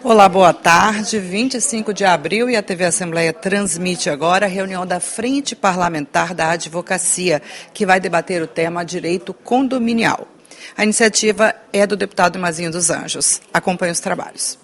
Olá, boa tarde. 25 de abril e a TV Assembleia transmite agora a reunião da Frente Parlamentar da Advocacia, que vai debater o tema direito condominial. A iniciativa é do deputado Mazinho dos Anjos. Acompanhe os trabalhos.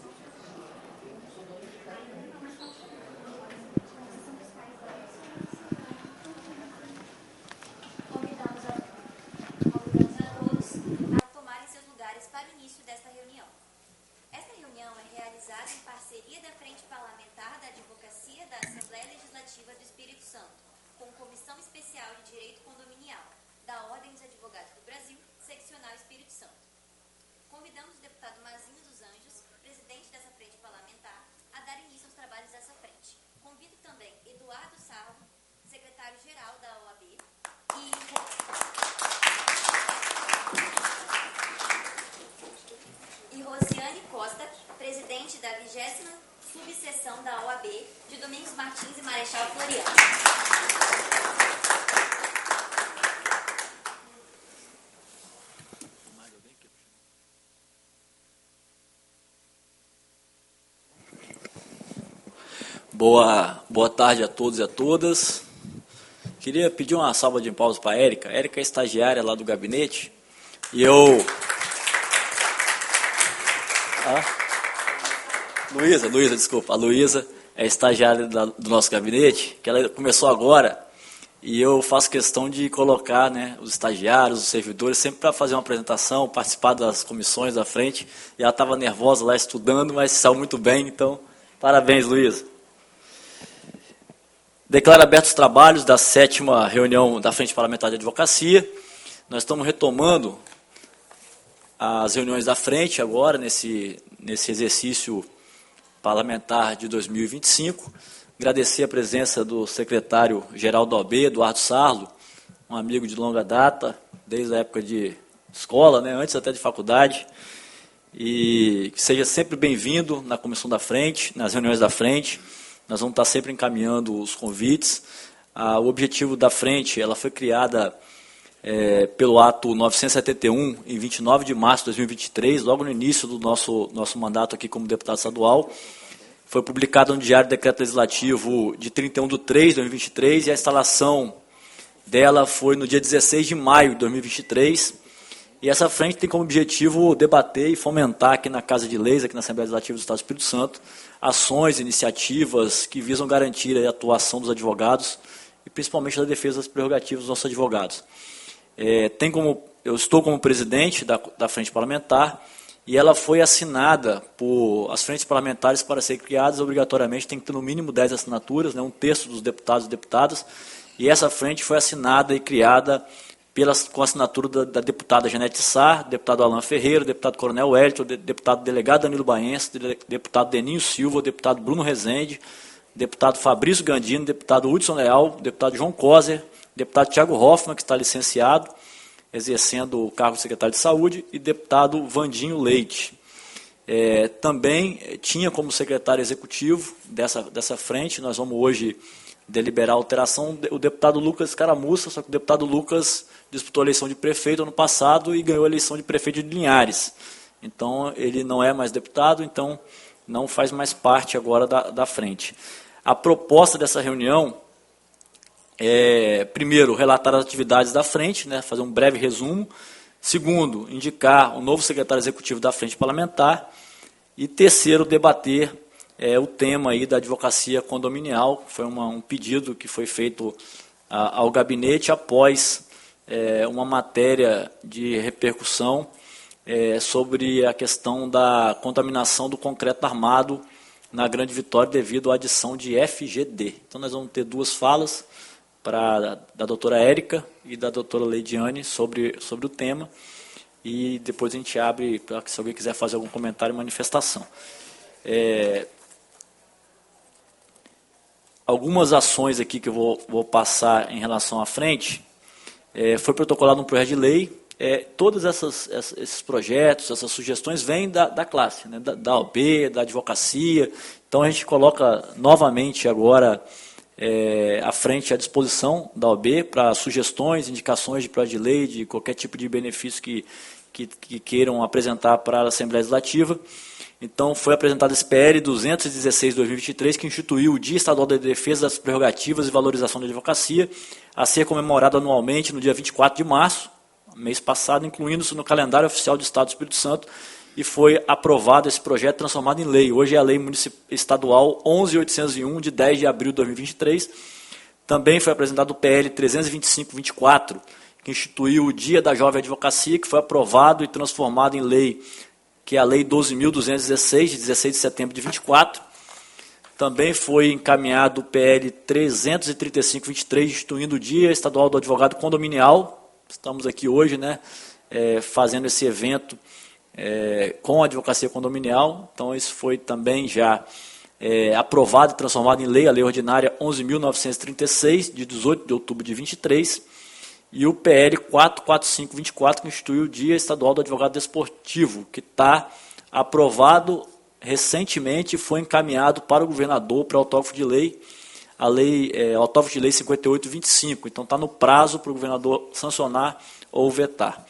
Convidamos o deputado Mazinho dos Anjos, presidente dessa frente parlamentar, a dar início aos trabalhos dessa frente. Convido também Eduardo Sarro, secretário-geral da OAB, e Rosiane Costa, presidente da 20ª subseção da OAB, de Domingos Martins e Marechal Floriano. Boa tarde a todos e a todas. Queria pedir uma salva de palmas para a Érica. A Érica é estagiária lá do gabinete. E eu... Luísa, desculpa. A Luísa é estagiária do nosso gabinete, que ela começou agora. E eu faço questão de colocar, os estagiários, os servidores, sempre para fazer uma apresentação, participar das comissões da frente. E ela estava nervosa lá estudando, mas saiu muito bem. Então, parabéns, Luísa. Declaro abertos os trabalhos da 7ª reunião da Frente Parlamentar de Advocacia. Nós estamos retomando as reuniões da frente agora, nesse exercício parlamentar de 2025. Agradecer a presença do secretário-geral da OAB, Eduardo Sarlo, um amigo de longa data, desde a época de escola, antes até de faculdade. E que seja sempre bem-vindo na comissão da frente, nas reuniões da frente. Nós vamos estar sempre encaminhando os convites. O objetivo da frente, ela foi criada pelo ato 971, em 29 de março de 2023, logo no início do nosso mandato aqui como deputado estadual. Foi publicado no Diário Decreto Legislativo de 31/3 de 2023 e a instalação dela foi no dia 16 de maio de 2023. E essa frente tem como objetivo debater e fomentar aqui na Casa de Leis, aqui na Assembleia Legislativa do Estado do Espírito Santo, ações, iniciativas que visam garantir a atuação dos advogados e principalmente a defesa das prerrogativas dos nossos advogados. Eu estou como presidente da Frente Parlamentar e ela foi assinada por as frentes parlamentares para serem criadas, obrigatoriamente tem que ter no mínimo 10 assinaturas, um terço dos deputados e deputadas, e essa frente foi assinada e criada com a assinatura da deputada Janete Sá, deputado Alan Ferreira, deputado Coronel Wellington, deputado delegado Danilo Baense, deputado Deninho Silva, deputado Bruno Rezende, deputado Fabrício Gandino, deputado Hudson Leal, deputado João Coser, deputado Thiago Hoffmann, que está licenciado, exercendo o cargo de secretário de Saúde, e deputado Vandinho Leite. Também tinha como secretário executivo dessa frente, nós vamos hoje deliberar a alteração, o deputado Lucas Caramuça, só que o deputado Lucas disputou a eleição de prefeito ano passado e ganhou a eleição de prefeito de Linhares. Então, ele não é mais deputado, então não faz mais parte agora da frente. A proposta dessa reunião é, primeiro, relatar as atividades da frente, fazer um breve resumo. Segundo, indicar o novo secretário executivo da frente parlamentar. E terceiro, debater o tema aí da advocacia condominial. Foi um pedido que foi feito ao gabinete após uma matéria de repercussão sobre a questão da contaminação do concreto armado na Grande Vitória devido à adição de FGD. Então nós vamos ter duas falas da doutora Érica e da doutora Leidiane sobre o tema e depois a gente abre para que se alguém quiser fazer algum comentário e manifestação. Algumas ações aqui que eu vou passar em relação à frente, foi protocolado um projeto de lei, todos esses projetos, essas sugestões vêm da classe, da OAB, da advocacia, então a gente coloca novamente agora à frente à disposição da OAB para sugestões, indicações de projeto de lei, de qualquer tipo de benefício que que queiram apresentar para a Assembleia Legislativa. Então, foi apresentado esse PL 216/2023, que instituiu o Dia Estadual da Defesa das Prerrogativas e Valorização da Advocacia, a ser comemorado anualmente no dia 24 de março, mês passado, incluindo-se no calendário oficial do Estado do Espírito Santo, e foi aprovado esse projeto transformado em lei. Hoje é a Lei Estadual 11.801, de 10 de abril de 2023. Também foi apresentado o PL 325/24, que instituiu o Dia da Jovem Advocacia, que foi aprovado e transformado em lei, que é a Lei 12.216, de 16 de setembro de 24. Também foi encaminhado o PL 335/23, instituindo o Dia Estadual do Advogado Condominial. Estamos aqui hoje, né, fazendo esse evento com a advocacia condominial. Então, isso foi também já aprovado e transformado em lei, a Lei Ordinária 11.936, de 18 de outubro de 23. E o PL 445/24, que instituiu o Dia Estadual do Advogado Desportivo, que está aprovado recentemente e foi encaminhado para o governador para autógrafo de lei, a lei, autógrafo de lei 58/25. Então está no prazo para o governador sancionar ou vetar.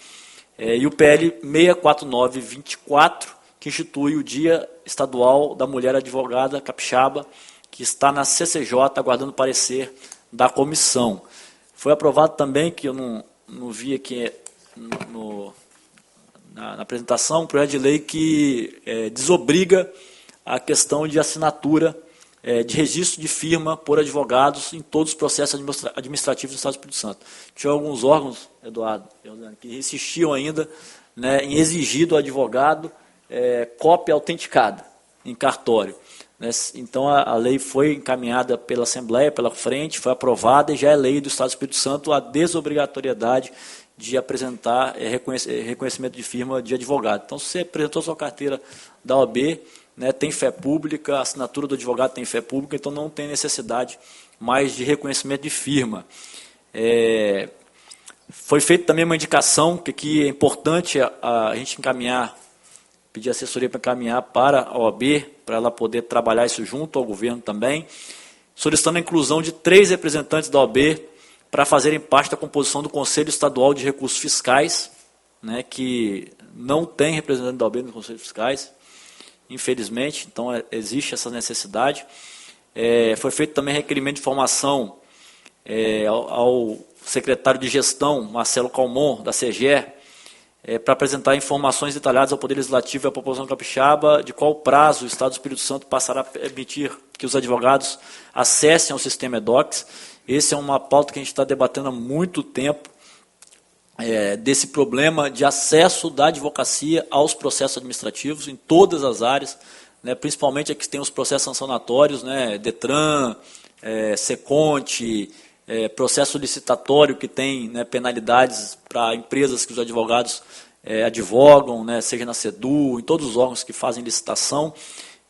E o PL 649/24, que institui o Dia Estadual da Mulher Advogada Capixaba, que está na CCJ aguardando parecer da comissão. Foi aprovado também, que eu não vi aqui na apresentação, um projeto de lei que desobriga a questão de assinatura de registro de firma por advogados em todos os processos administrativos do Estado do Espírito Santo. Tinha alguns órgãos, Eduardo, que insistiam ainda, né, em exigir do advogado cópia autenticada em cartório. Então, a lei foi encaminhada pela Assembleia, pela frente, foi aprovada e já é lei do Estado do Espírito Santo a desobrigatoriedade de apresentar reconhecimento de firma de advogado. Então, se você apresentou sua carteira da OAB, né, tem fé pública, a assinatura do advogado tem fé pública, então não tem necessidade mais de reconhecimento de firma. Foi feita também uma indicação, que aqui é importante a gente encaminhar, pedir assessoria para encaminhar para a OAB, para ela poder trabalhar isso junto ao governo também, solicitando a inclusão de 3 representantes da OAB para fazerem parte da composição do Conselho Estadual de Recursos Fiscais, né, que não tem representante da OAB nos Conselhos Fiscais, infelizmente, então existe essa necessidade. Foi feito também requerimento de informação ao secretário de Gestão, Marcelo Calmon, da CGE, para apresentar informações detalhadas ao Poder Legislativo e à população capixaba de qual prazo o Estado do Espírito Santo passará a permitir que os advogados acessem ao sistema EDOCS. Essa é uma pauta que a gente está debatendo há muito tempo, desse problema de acesso da advocacia aos processos administrativos em todas as áreas, né, principalmente aqui tem os processos sancionatórios, né, DETRAN, SECONTE, processo licitatório que tem, né, penalidades para empresas que os advogados advogam, né, seja na SEDU, em todos os órgãos que fazem licitação.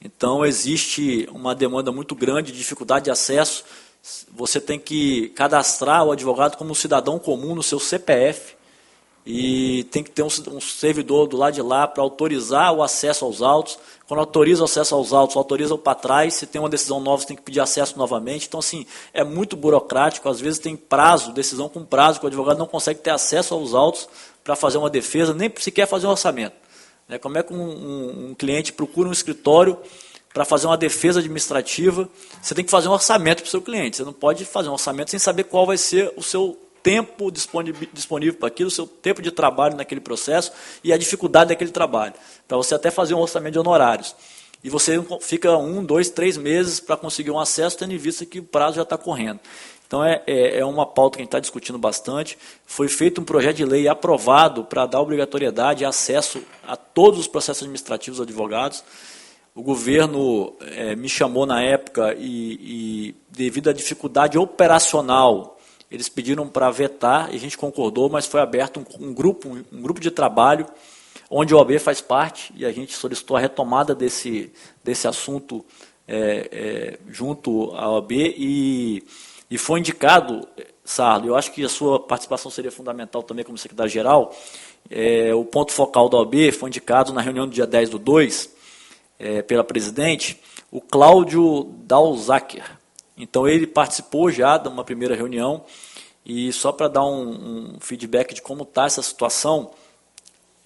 Então, existe uma demanda muito grande de dificuldade de acesso. Você tem que cadastrar o advogado como um cidadão comum no seu CPF e tem que ter um servidor do lado de lá para autorizar o acesso aos autos. Quando autoriza o acesso aos autos, autoriza o para trás. Se tem uma decisão nova, você tem que pedir acesso novamente. Então, assim, é muito burocrático. Às vezes tem prazo, decisão com prazo, que o advogado não consegue ter acesso aos autos para fazer uma defesa, nem sequer fazer um orçamento. Como é que um cliente procura um escritório para fazer uma defesa administrativa? Você tem que fazer um orçamento para o seu cliente. Você não pode fazer um orçamento sem saber qual vai ser o seu tempo disponível para aquilo, o seu tempo de trabalho naquele processo e a dificuldade daquele trabalho, para você até fazer um orçamento de honorários. E você fica 1, 2, 3 meses para conseguir um acesso, tendo em vista que o prazo já está correndo. Então, é uma pauta que a gente está discutindo bastante. Foi feito um projeto de lei aprovado para dar obrigatoriedade e acesso a todos os processos administrativos dos advogados. O governo me chamou na época e devido à dificuldade operacional, eles pediram para vetar e a gente concordou, mas foi aberto um grupo de trabalho, onde o OAB faz parte, e a gente solicitou a retomada desse assunto junto à OAB, e foi indicado, Sarlo, eu acho que a sua participação seria fundamental também como secretário-geral, o ponto focal da OAB foi indicado na reunião do dia 10/2, pela presidente, o Cláudio Dalzaker. Então, ele participou já de uma primeira reunião, e só para dar um feedback de como está essa situação,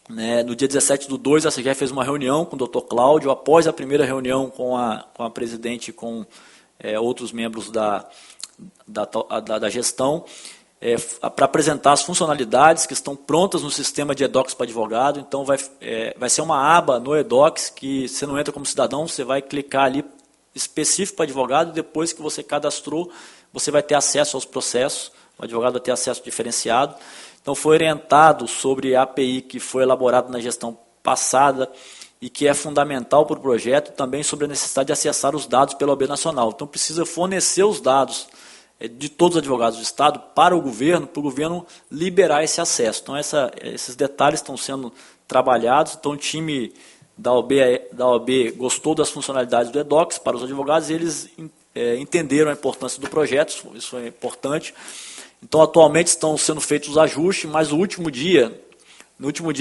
né? No dia 17/2, a CGE fez uma reunião com o Dr. Cláudio, após a primeira reunião com a presidente e com outros membros da gestão, para apresentar as funcionalidades que estão prontas no sistema de eDocs para advogado. Então, vai ser uma aba no eDocs que você não entra como cidadão, você vai clicar ali específico para advogado, e depois que você cadastrou, você vai ter acesso aos processos, o advogado vai ter acesso diferenciado. Então, foi orientado sobre a API que foi elaborada na gestão passada e que é fundamental para o projeto, e também sobre a necessidade de acessar os dados pela OAB Nacional. Então, precisa fornecer os dados de todos os advogados do Estado para o governo liberar esse acesso. Então, esses detalhes estão sendo trabalhados. Então, o time da OAB gostou das funcionalidades do eDocs para os advogados, e eles entenderam a importância do projeto, isso é importante. Então, atualmente estão sendo feitos os ajustes, mas no último dia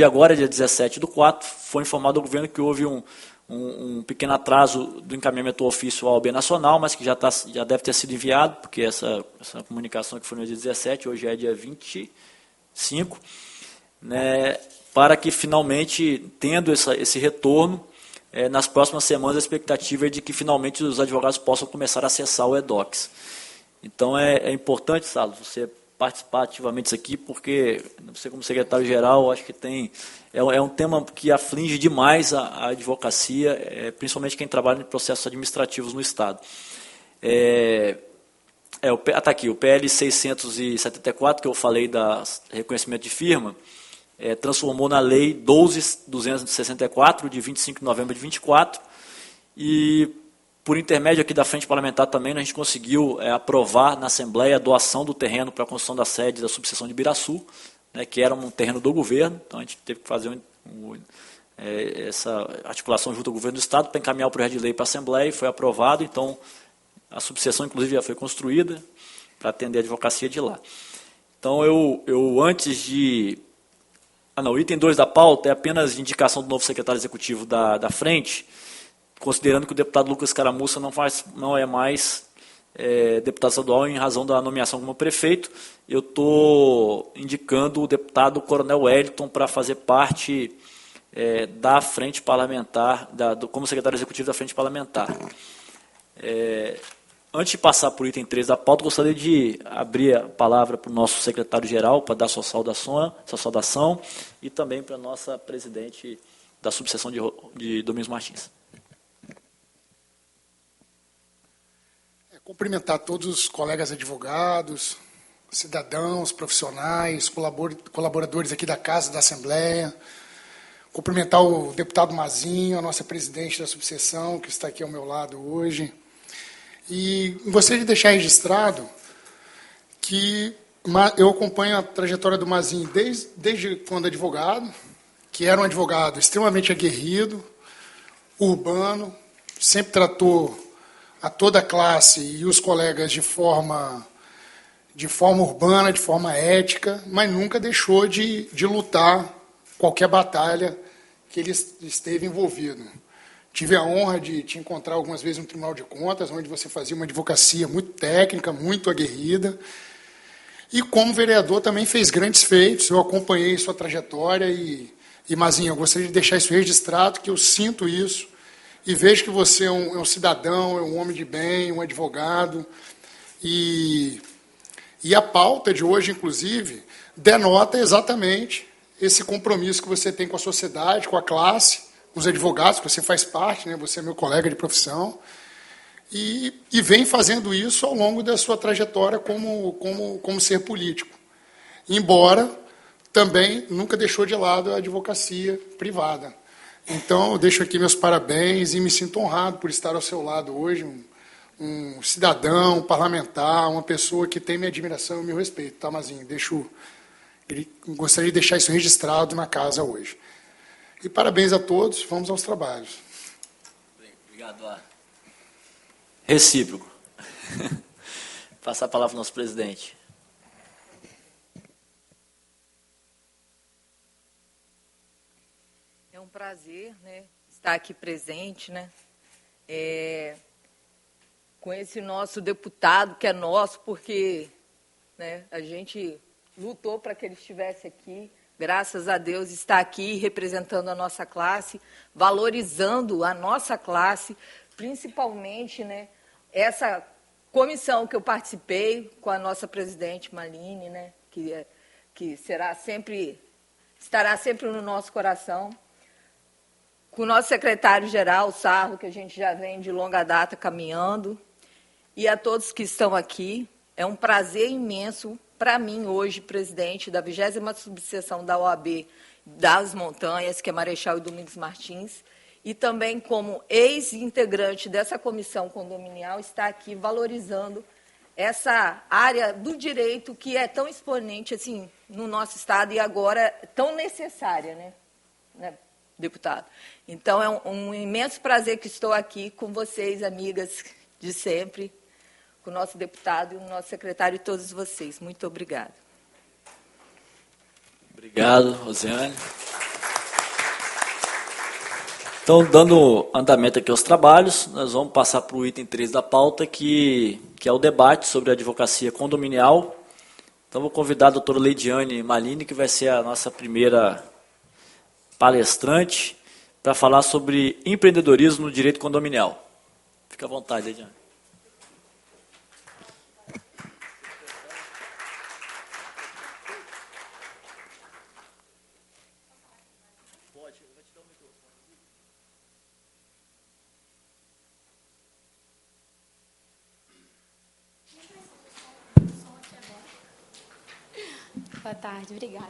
agora, dia 17/4, foi informado ao governo que houve um pequeno atraso do encaminhamento ao ofício à OAB Nacional, mas que já deve ter sido enviado, porque essa comunicação que foi no dia 17, hoje é dia 25, né, para que finalmente, tendo esse retorno, nas próximas semanas a expectativa é de que finalmente os advogados possam começar a acessar o eDocs. Então é importante, Salo, você participar ativamente disso aqui, porque você, como secretário-geral, acho que é um tema que aflige demais a advocacia, principalmente quem trabalha em processos administrativos no Estado. Está aqui, o PL 674, que eu falei da reconhecimento de firma, transformou na Lei 12.264, de 25 de novembro de 24, e por intermédio aqui da Frente Parlamentar também, a gente conseguiu aprovar na Assembleia a doação do terreno para a construção da sede da subseção de Ibiraçu, né, que era um terreno do governo. Então, a gente teve que fazer essa articulação junto ao governo do Estado para encaminhar o projeto de lei para a Assembleia, e foi aprovado. Então, a subseção, inclusive, já foi construída para atender a advocacia de lá. Então, eu antes de... o item 2 da pauta é apenas indicação do novo secretário executivo da Frente, considerando que o deputado Lucas Caramussa não é mais deputado estadual em razão da nomeação como prefeito. Eu estou indicando o deputado Coronel Wellington para fazer parte da Frente Parlamentar, como secretário executivo da Frente Parlamentar. Antes de passar para o item 3 da pauta, gostaria de abrir a palavra para o nosso secretário-geral, para dar sua saudação, e também para a nossa presidente da subseção de Domingos Martins. Cumprimentar todos os colegas advogados, cidadãos, profissionais, colaboradores aqui da Casa da Assembleia. Cumprimentar o deputado Mazinho, a nossa presidente da subseção, que está aqui ao meu lado hoje. E gostaria de deixar registrado que eu acompanho a trajetória do Mazinho desde quando advogado, que era um advogado extremamente aguerrido, urbano, sempre tratou a toda a classe e os colegas de forma urbana, de forma ética, mas nunca deixou de lutar qualquer batalha que ele esteve envolvido. Tive a honra de te encontrar algumas vezes no Tribunal de Contas, onde você fazia uma advocacia muito técnica, muito aguerrida, e como vereador também fez grandes feitos. Eu acompanhei sua trajetória e Mazinho, eu gostaria de deixar isso registrado, que eu sinto isso, e vejo que você é um cidadão, é um homem de bem, um advogado. E a pauta de hoje, inclusive, denota exatamente esse compromisso que você tem com a sociedade, com a classe, com os advogados, que você faz parte, né? Você é meu colega de profissão, e vem fazendo isso ao longo da sua trajetória como ser político. Embora também nunca deixou de lado a advocacia privada. Então, eu deixo aqui meus parabéns e me sinto honrado por estar ao seu lado hoje, um cidadão, um parlamentar, uma pessoa que tem minha admiração e meu respeito, tá, Mazinho? Gostaria de deixar isso registrado na casa hoje. E parabéns a todos, vamos aos trabalhos. Obrigado. Recíproco. Passar a palavra para o nosso presidente. É um prazer, né, estar aqui presente, né, com esse nosso deputado, que é nosso, porque, né, a gente lutou para que ele estivesse aqui, graças a Deus, estar aqui representando a nossa classe, valorizando a nossa classe, principalmente, né, essa comissão que eu participei com a nossa presidente Maline, né, que estará sempre no nosso coração, com o nosso secretário-geral, Sarro, que a gente já vem de longa data caminhando, e a todos que estão aqui. É um prazer imenso para mim, hoje, presidente da 20ª subseção da OAB das Montanhas, que é Marechal e Domingos Martins, e também como ex-integrante dessa comissão condominial, estar aqui valorizando essa área do direito que é tão exponente assim, no nosso Estado e agora tão necessária, né, deputado? Então, é um imenso prazer que estou aqui com vocês, amigas de sempre, com o nosso deputado e o nosso secretário e todos vocês. Muito obrigada. Obrigado, Rosiane. Então, dando andamento aqui aos trabalhos, nós vamos passar para o item 3 da pauta, que é o debate sobre a advocacia condominial. Então, vou convidar a doutora Leidiane Maline, que vai ser a nossa primeira palestrante, para falar sobre empreendedorismo no direito condominial. Fique à vontade, Leidiane. Boa tarde, obrigada.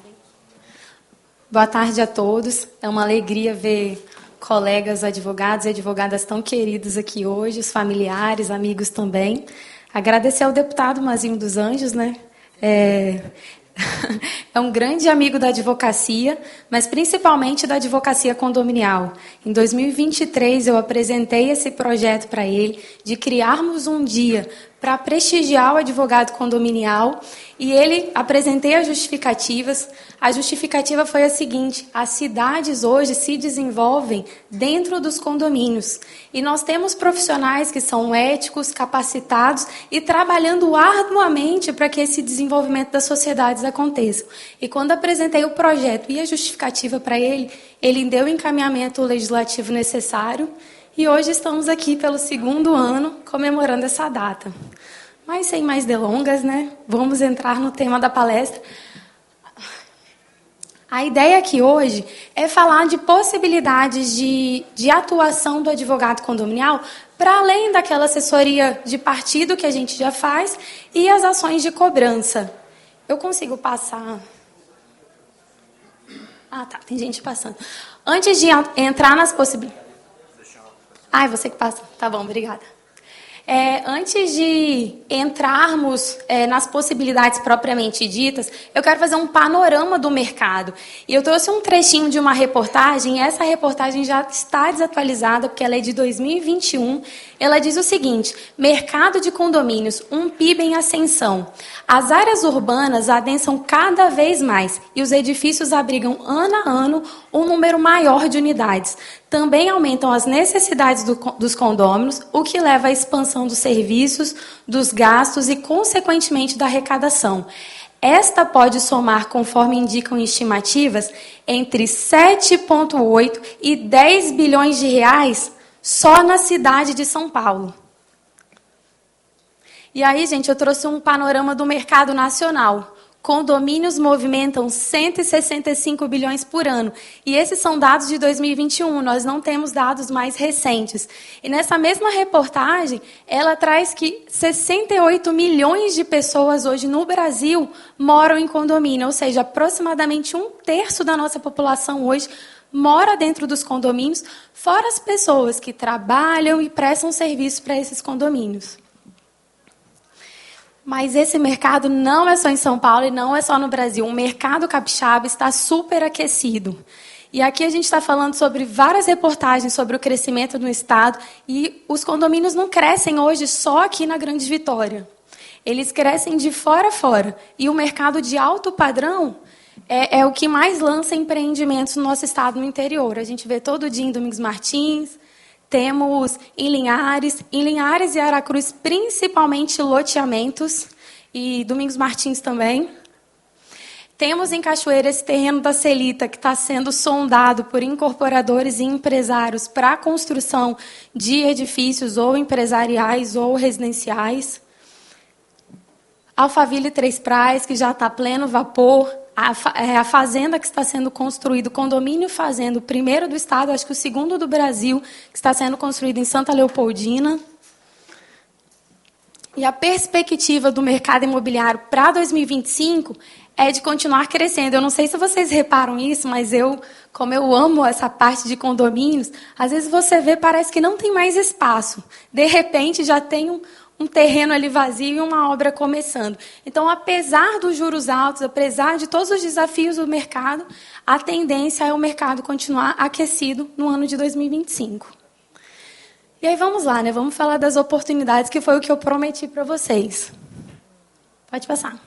Boa tarde a todos. É uma alegria ver colegas advogados e advogadas tão queridos aqui hoje, os familiares, amigos também. Agradecer ao deputado Mazinho dos Anjos, né? É um grande amigo da advocacia, mas principalmente da advocacia condominial. Em 2023, eu apresentei esse projeto para ele, de criarmos um dia para prestigiar o advogado condominial, e ele apresentei as justificativas. A justificativa foi a seguinte: as cidades hoje se desenvolvem dentro dos condomínios, e nós temos profissionais que são éticos, capacitados e trabalhando arduamente para que esse desenvolvimento das sociedades aconteça. E quando apresentei o projeto e a justificativa para ele, ele deu o encaminhamento legislativo necessário, e hoje estamos aqui pelo 2º ano comemorando essa data. Mas sem mais delongas, né? Vamos entrar no tema da palestra. A ideia aqui hoje é falar de possibilidades de atuação do advogado condominial para além daquela assessoria de partido que a gente já faz e as ações de cobrança. Eu consigo passar... Ah, tá, tem gente passando. Antes de entrar nas possibilidades... Ah, é você que passa. Tá bom, obrigada. Antes de entrarmos nas possibilidades propriamente ditas, eu quero fazer um panorama do mercado. E eu trouxe um trechinho de uma reportagem, e essa reportagem já está desatualizada, porque ela é de 2021. Ela diz o seguinte: mercado de condomínios, um PIB em ascensão. As áreas urbanas adensam cada vez mais, e os edifícios abrigam ano a ano um número maior de unidades. Também aumentam as necessidades dos condôminos, o que leva à expansão dos serviços, dos gastos e, consequentemente, da arrecadação. Esta pode somar, conforme indicam estimativas, entre 7,8 e 10 bilhões de reais só na cidade de São Paulo. E aí, gente, eu trouxe um panorama do mercado nacional. Condomínios movimentam 165 bilhões por ano. E esses são dados de 2021, nós não temos dados mais recentes. E nessa mesma reportagem, ela traz que 68 milhões de pessoas hoje no Brasil moram em condomínio, ou seja, aproximadamente 1/3 da nossa população hoje mora dentro dos condomínios, fora as pessoas que trabalham e prestam serviço para esses condomínios. Mas esse mercado não é só em São Paulo e não é só no Brasil. O mercado capixaba está super aquecido. E aqui a gente está falando sobre várias reportagens sobre o crescimento no Estado. E os condomínios não crescem hoje só aqui na Grande Vitória. Eles crescem de fora a fora. E o mercado de alto padrão é o que mais lança empreendimentos no nosso estado, no interior. A gente vê todo dia em Domingos Martins, temos em Linhares e Aracruz, principalmente loteamentos, e Domingos Martins também. Temos em Cachoeira esse terreno da Celita, que está sendo sondado por incorporadores e empresários para a construção de edifícios ou empresariais ou residenciais. Alphaville Três Praias, que já está a pleno vapor. A fazenda que está sendo construída, o condomínio fazenda, o primeiro do estado, acho que o segundo do Brasil, que está sendo construído em Santa Leopoldina. E a perspectiva do mercado imobiliário para 2025 é de continuar crescendo. Eu não sei se vocês reparam isso, mas como eu amo essa parte de condomínios, às vezes você vê, parece que não tem mais espaço. De repente, já tem um terreno ali vazio e uma obra começando. Então, apesar dos juros altos, apesar de todos os desafios do mercado, a tendência é o mercado continuar aquecido no ano de 2025. E aí vamos lá, né? Vamos falar das oportunidades, que foi o que eu prometi para vocês. Pode passar.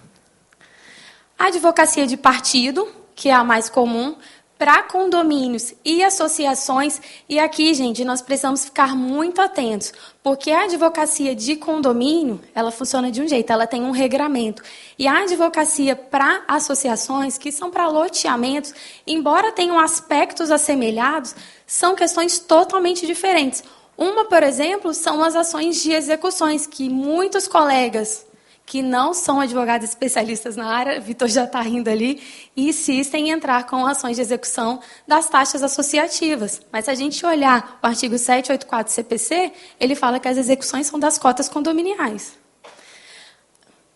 A advocacia de partido, que é a mais comum, para condomínios e associações. E aqui, gente, nós precisamos ficar muito atentos, porque a advocacia de condomínio, ela funciona de um jeito, ela tem um regramento. E a advocacia para associações, que são para loteamentos, embora tenham aspectos assemelhados, são questões totalmente diferentes. Uma, por exemplo, são as ações de execuções, que muitos colegas que não são advogados especialistas na área, Vitor já está rindo ali, e insistem em entrar com ações de execução das taxas associativas. Mas se a gente olhar o artigo 784 do CPC, ele fala que as execuções são das cotas condominiais.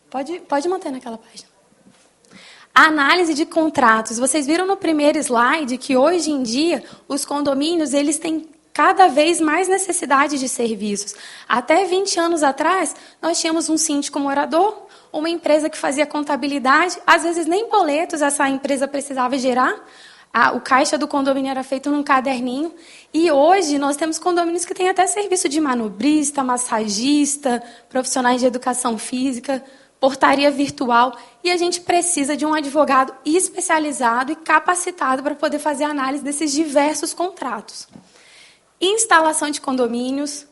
Pode manter naquela página. A análise de contratos. Vocês viram no primeiro slide que, hoje em dia, os condomínios eles têm cada vez mais necessidade de serviços. Até 20 anos atrás, nós tínhamos um síndico morador, uma empresa que fazia contabilidade, às vezes nem boletos essa empresa precisava gerar, o caixa do condomínio era feito num caderninho, e hoje nós temos condomínios que têm até serviço de manobrista, massagista, profissionais de educação física, portaria virtual, e a gente precisa de um advogado especializado e capacitado para poder fazer a análise desses diversos contratos. Instalação de condomínios.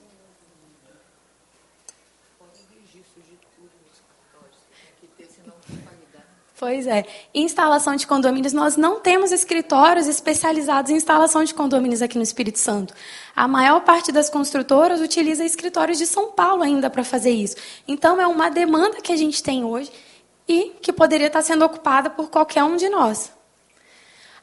Pois é. Instalação de condomínios. Nós não temos escritórios especializados em instalação de condomínios aqui no Espírito Santo. A maior parte das construtoras utiliza escritórios de São Paulo ainda para fazer isso. Então, é uma demanda que a gente tem hoje e que poderia estar sendo ocupada por qualquer um de nós.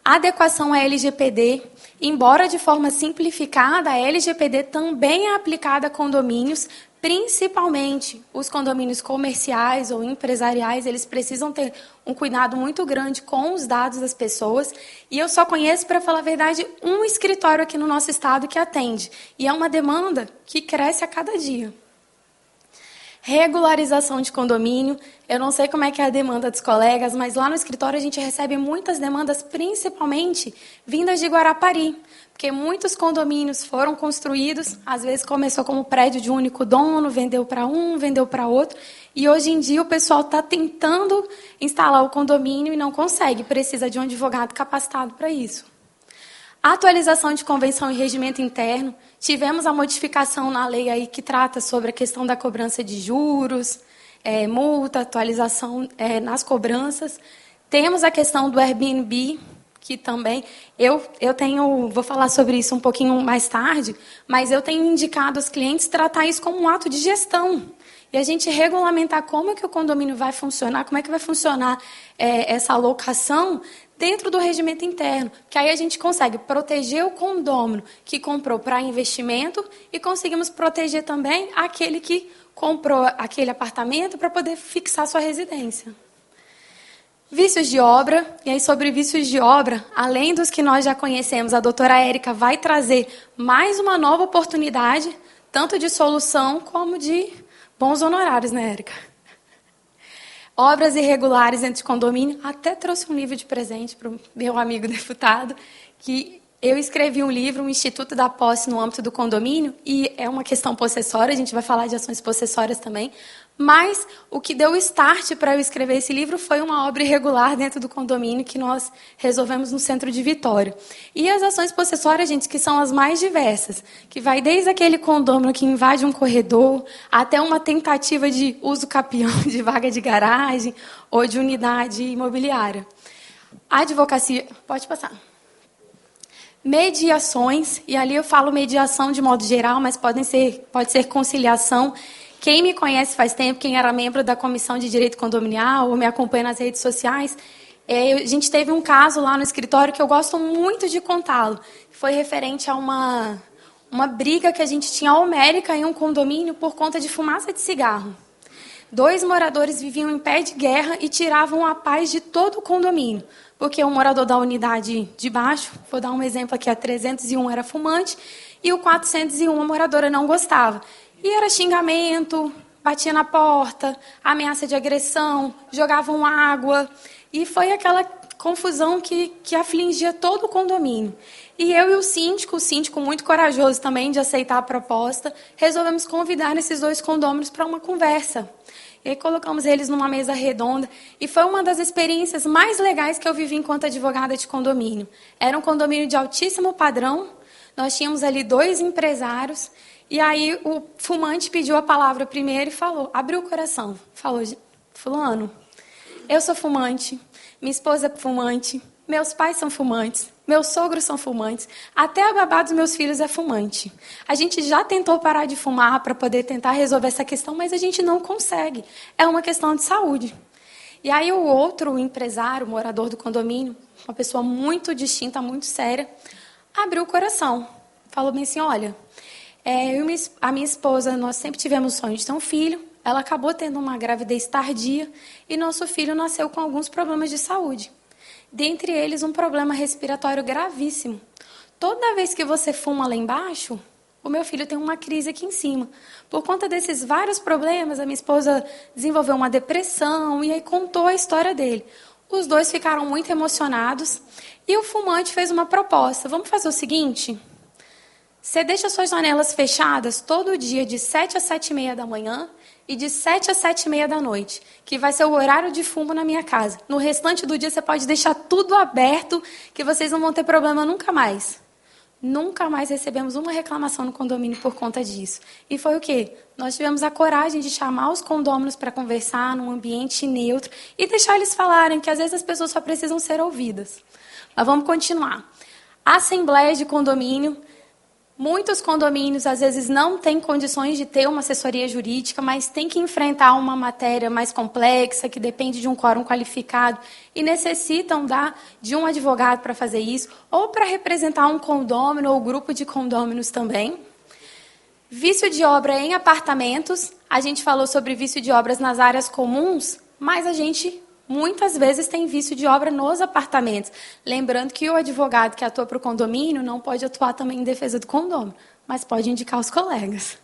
Adequação à LGPD. Embora de forma simplificada, a LGPD também é aplicada a condomínios, principalmente os condomínios comerciais ou empresariais. Eles precisam ter um cuidado muito grande com os dados das pessoas. E eu só conheço, para falar a verdade, um escritório aqui no nosso estado que atende. E é uma demanda que cresce a cada dia. Regularização de condomínio. Eu não sei como é que é a demanda dos colegas, mas lá no escritório a gente recebe muitas demandas, principalmente vindas de Guarapari, porque muitos condomínios foram construídos, às vezes começou como prédio de um único dono, vendeu para um, vendeu para outro, e hoje em dia o pessoal está tentando instalar o condomínio e não consegue, precisa de um advogado capacitado para isso. Atualização de convenção e regimento interno. Tivemos a modificação na lei aí que trata sobre a questão da cobrança de juros, multa, atualização nas cobranças. Temos a questão do Airbnb, que também vou falar sobre isso um pouquinho mais tarde, mas eu tenho indicado aos clientes tratar isso como um ato de gestão. E a gente regulamentar como é que o condomínio vai funcionar, como é que vai funcionar essa alocação dentro do regimento interno, que aí a gente consegue proteger o condômino que comprou para investimento e conseguimos proteger também aquele que comprou aquele apartamento para poder fixar sua residência. Vícios de obra, e aí sobre vícios de obra, além dos que nós já conhecemos, a doutora Érica vai trazer mais uma nova oportunidade, tanto de solução como de bons honorários, né, Érica? Obras irregulares dentro de condomínio. Até trouxe um livro de presente para o meu amigo deputado, que eu escrevi um livro, um Instituto da Posse no âmbito do condomínio, e é uma questão possessória, a gente vai falar de ações possessórias também, mas o que deu start para eu escrever esse livro foi uma obra irregular dentro do condomínio que nós resolvemos no centro de Vitória. E as ações possessórias, gente, que são as mais diversas, que vai desde aquele condômino que invade um corredor, até uma tentativa de uso capião de vaga de garagem ou de unidade imobiliária. advocacia... Pode passar. Mediações, e ali eu falo mediação de modo geral, mas pode ser conciliação. Quem me conhece faz tempo, quem era membro da Comissão de Direito Condominial ou me acompanha nas redes sociais, a gente teve um caso lá no escritório que eu gosto muito de contá-lo. Foi referente a uma briga que a gente tinha homérica em um condomínio por conta de fumaça de cigarro. 2 moradores viviam em pé de guerra e tiravam a paz de todo o condomínio, porque o morador da unidade de baixo, vou dar um exemplo aqui, a 301 era fumante e o 401 a moradora não gostava. E era xingamento, batia na porta, ameaça de agressão, jogavam água. E foi aquela confusão que afligia todo o condomínio. E eu e o síndico muito corajoso também de aceitar a proposta, resolvemos convidar esses 2 condôminos para uma conversa. E aí colocamos eles numa mesa redonda. E foi uma das experiências mais legais que eu vivi enquanto advogada de condomínio. Era um condomínio de altíssimo padrão. Nós tínhamos ali 2 empresários. E aí o fumante pediu a palavra primeiro e falou, abriu o coração. Falou, fulano, eu sou fumante, minha esposa é fumante, meus pais são fumantes, meus sogros são fumantes, até a babá dos meus filhos é fumante. A gente já tentou parar de fumar para poder tentar resolver essa questão, mas a gente não consegue. É uma questão de saúde. E aí o outro empresário, morador do condomínio, uma pessoa muito distinta, muito séria, abriu o coração. Falou bem assim, olha, a minha esposa, nós sempre tivemos o sonho de ter um filho, ela acabou tendo uma gravidez tardia e nosso filho nasceu com alguns problemas de saúde. Dentre eles, um problema respiratório gravíssimo. Toda vez que você fuma lá embaixo, o meu filho tem uma crise aqui em cima. Por conta desses vários problemas, a minha esposa desenvolveu uma depressão e aí contou a história dele. Os 2 ficaram muito emocionados e o fumante fez uma proposta. Vamos fazer o seguinte... Você deixa suas janelas fechadas todo dia de 7 às 7h30 da manhã e de 7 às 7h30 da noite, que vai ser o horário de fumo na minha casa. No restante do dia você pode deixar tudo aberto, que vocês não vão ter problema nunca mais. Nunca mais recebemos uma reclamação no condomínio por conta disso. E foi o quê? Nós tivemos a coragem de chamar os condôminos para conversar num ambiente neutro e deixar eles falarem que às vezes as pessoas só precisam ser ouvidas. Mas vamos continuar. Assembleia de condomínio. Muitos condomínios, às vezes, não têm condições de ter uma assessoria jurídica, mas tem que enfrentar uma matéria mais complexa, que depende de um quórum qualificado, e necessitam de um advogado para fazer isso, ou para representar um condômino ou grupo de condôminos também. Vício de obra em apartamentos. A gente falou sobre vício de obras nas áreas comuns, mas a gente... muitas vezes tem vício de obra nos apartamentos. Lembrando que o advogado que atua para o condomínio não pode atuar também em defesa do condomínio, mas pode indicar os colegas.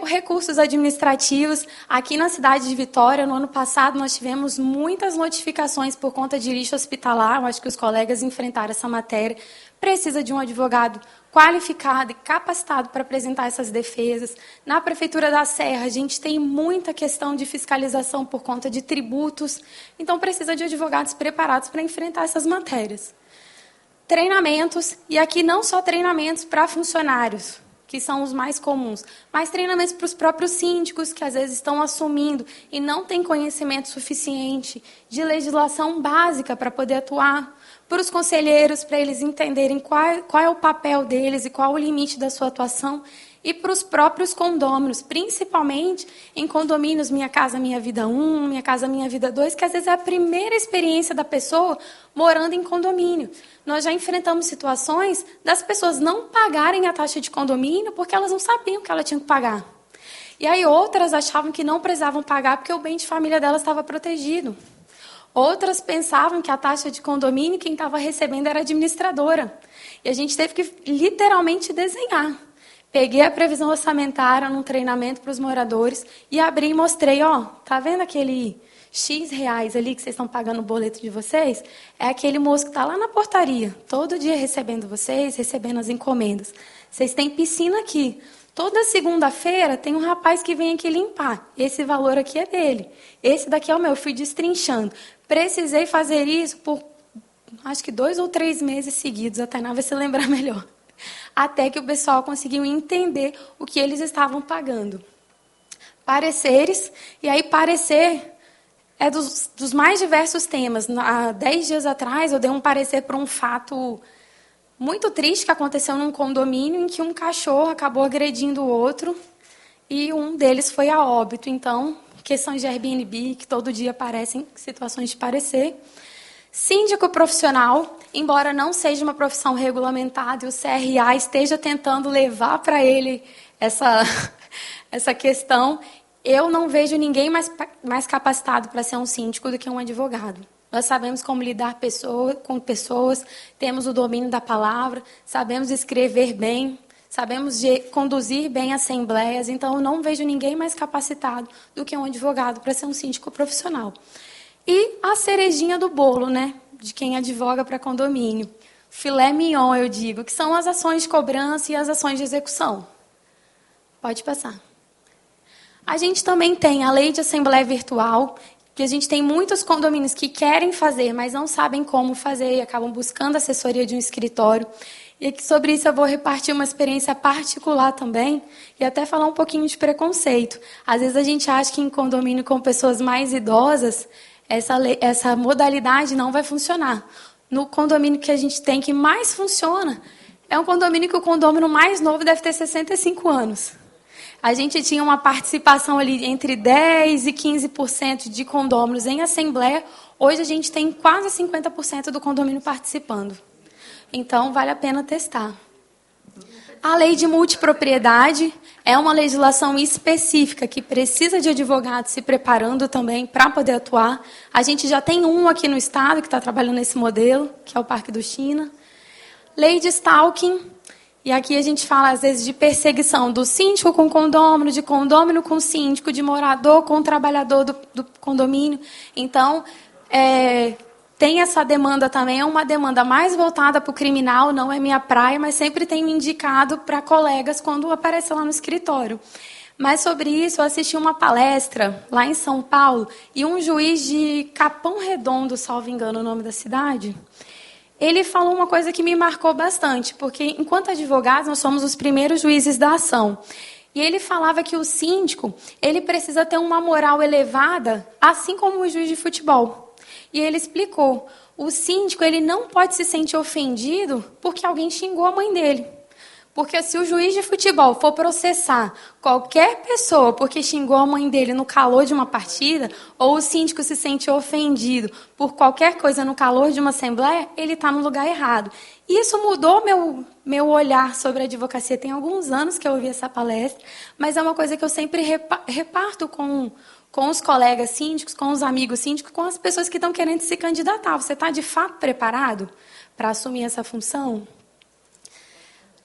Recursos administrativos. Aqui na cidade de Vitória, no ano passado, nós tivemos muitas notificações por conta de lixo hospitalar. Eu acho que os colegas enfrentaram essa matéria. Precisa de um advogado qualificado e capacitado para apresentar essas defesas. Na Prefeitura da Serra, a gente tem muita questão de fiscalização por conta de tributos, então precisa de advogados preparados para enfrentar essas matérias. Treinamentos, e aqui não só treinamentos para funcionários, que são os mais comuns, mas treinamentos para os próprios síndicos, que às vezes estão assumindo e não têm conhecimento suficiente de legislação básica para poder atuar, para os conselheiros, para eles entenderem qual é o papel deles e qual o limite da sua atuação, e para os próprios condôminos, principalmente em condomínios Minha Casa Minha Vida 1, Minha Casa Minha Vida 2, que às vezes é a primeira experiência da pessoa morando em condomínio. Nós já enfrentamos situações das pessoas não pagarem a taxa de condomínio porque elas não sabiam que ela tinha que pagar. E aí outras achavam que não precisavam pagar porque o bem de família delas estava protegido. Outras pensavam que a taxa de condomínio, quem estava recebendo era a administradora. E a gente teve que literalmente desenhar. Peguei a previsão orçamentária num treinamento para os moradores e abri e mostrei, tá vendo aquele X reais ali que vocês estão pagando o boleto de vocês? É aquele moço que está lá na portaria, todo dia recebendo vocês, recebendo as encomendas. Vocês têm piscina aqui. Toda segunda-feira tem um rapaz que vem aqui limpar. Esse valor aqui é dele. Esse daqui é o meu. Eu fui destrinchando. Precisei fazer isso por, acho que 2 ou 3 meses seguidos. A Tainá vai se lembrar melhor. Até que o pessoal conseguiu entender o que eles estavam pagando. Pareceres. E aí, parecer é dos mais diversos temas. Há 10 dias atrás, eu dei um parecer para um fato muito triste que aconteceu num condomínio em que um cachorro acabou agredindo o outro e um deles foi a óbito. Então, questões de Airbnb, que todo dia aparecem situações de parecer. Síndico profissional, embora não seja uma profissão regulamentada e o CRA esteja tentando levar para ele essa questão, eu não vejo ninguém mais capacitado para ser um síndico do que um advogado. Nós sabemos como lidar com pessoas, temos o domínio da palavra, sabemos escrever bem, sabemos conduzir bem assembleias, então eu não vejo ninguém mais capacitado do que um advogado para ser um síndico profissional. E a cerejinha do bolo, né, de quem advoga para condomínio. Filé mignon, eu digo, que são as ações de cobrança e as ações de execução. Pode passar. A gente também tem a lei de assembleia virtual, que a gente tem muitos condomínios que querem fazer, mas não sabem como fazer e acabam buscando assessoria de um escritório. E aqui, sobre isso eu vou repartir uma experiência particular também e até falar um pouquinho de preconceito. Às vezes a gente acha que em condomínio com pessoas mais idosas, essa modalidade não vai funcionar. No condomínio que a gente tem que mais funciona, é um condomínio que o condômino mais novo deve ter 65 anos. A gente tinha uma participação ali entre 10% e 15% de condôminos em assembleia. Hoje a gente tem quase 50% do condomínio participando. Então, vale a pena testar. A lei de multipropriedade é uma legislação específica que precisa de advogados se preparando também para poder atuar. A gente já tem um aqui no estado que está trabalhando nesse modelo, que é o Parque do China. Lei de stalking. E aqui a gente fala, às vezes, de perseguição do síndico com condômino, de condômino com síndico, de morador com trabalhador do condomínio. Então, tem essa demanda também, é uma demanda mais voltada para o criminal, não é minha praia, mas sempre tenho indicado para colegas quando aparece lá no escritório. Mas sobre isso, eu assisti uma palestra lá em São Paulo, e um juiz de Capão Redondo, salvo engano o nome da cidade, ele falou uma coisa que me marcou bastante, porque, enquanto advogados, nós somos os primeiros juízes da ação. E ele falava que o síndico ele precisa ter uma moral elevada, assim como o juiz de futebol. E ele explicou, o síndico ele não pode se sentir ofendido porque alguém xingou a mãe dele. Porque se o juiz de futebol for processar qualquer pessoa porque xingou a mãe dele no calor de uma partida, ou o síndico se sente ofendido por qualquer coisa no calor de uma assembleia, ele está no lugar errado. Isso mudou meu olhar sobre a advocacia. Tem alguns anos que eu ouvi essa palestra, mas é uma coisa que eu sempre reparto com os colegas síndicos, com os amigos síndicos, com as pessoas que estão querendo se candidatar. Você está, de fato, preparado para assumir essa função?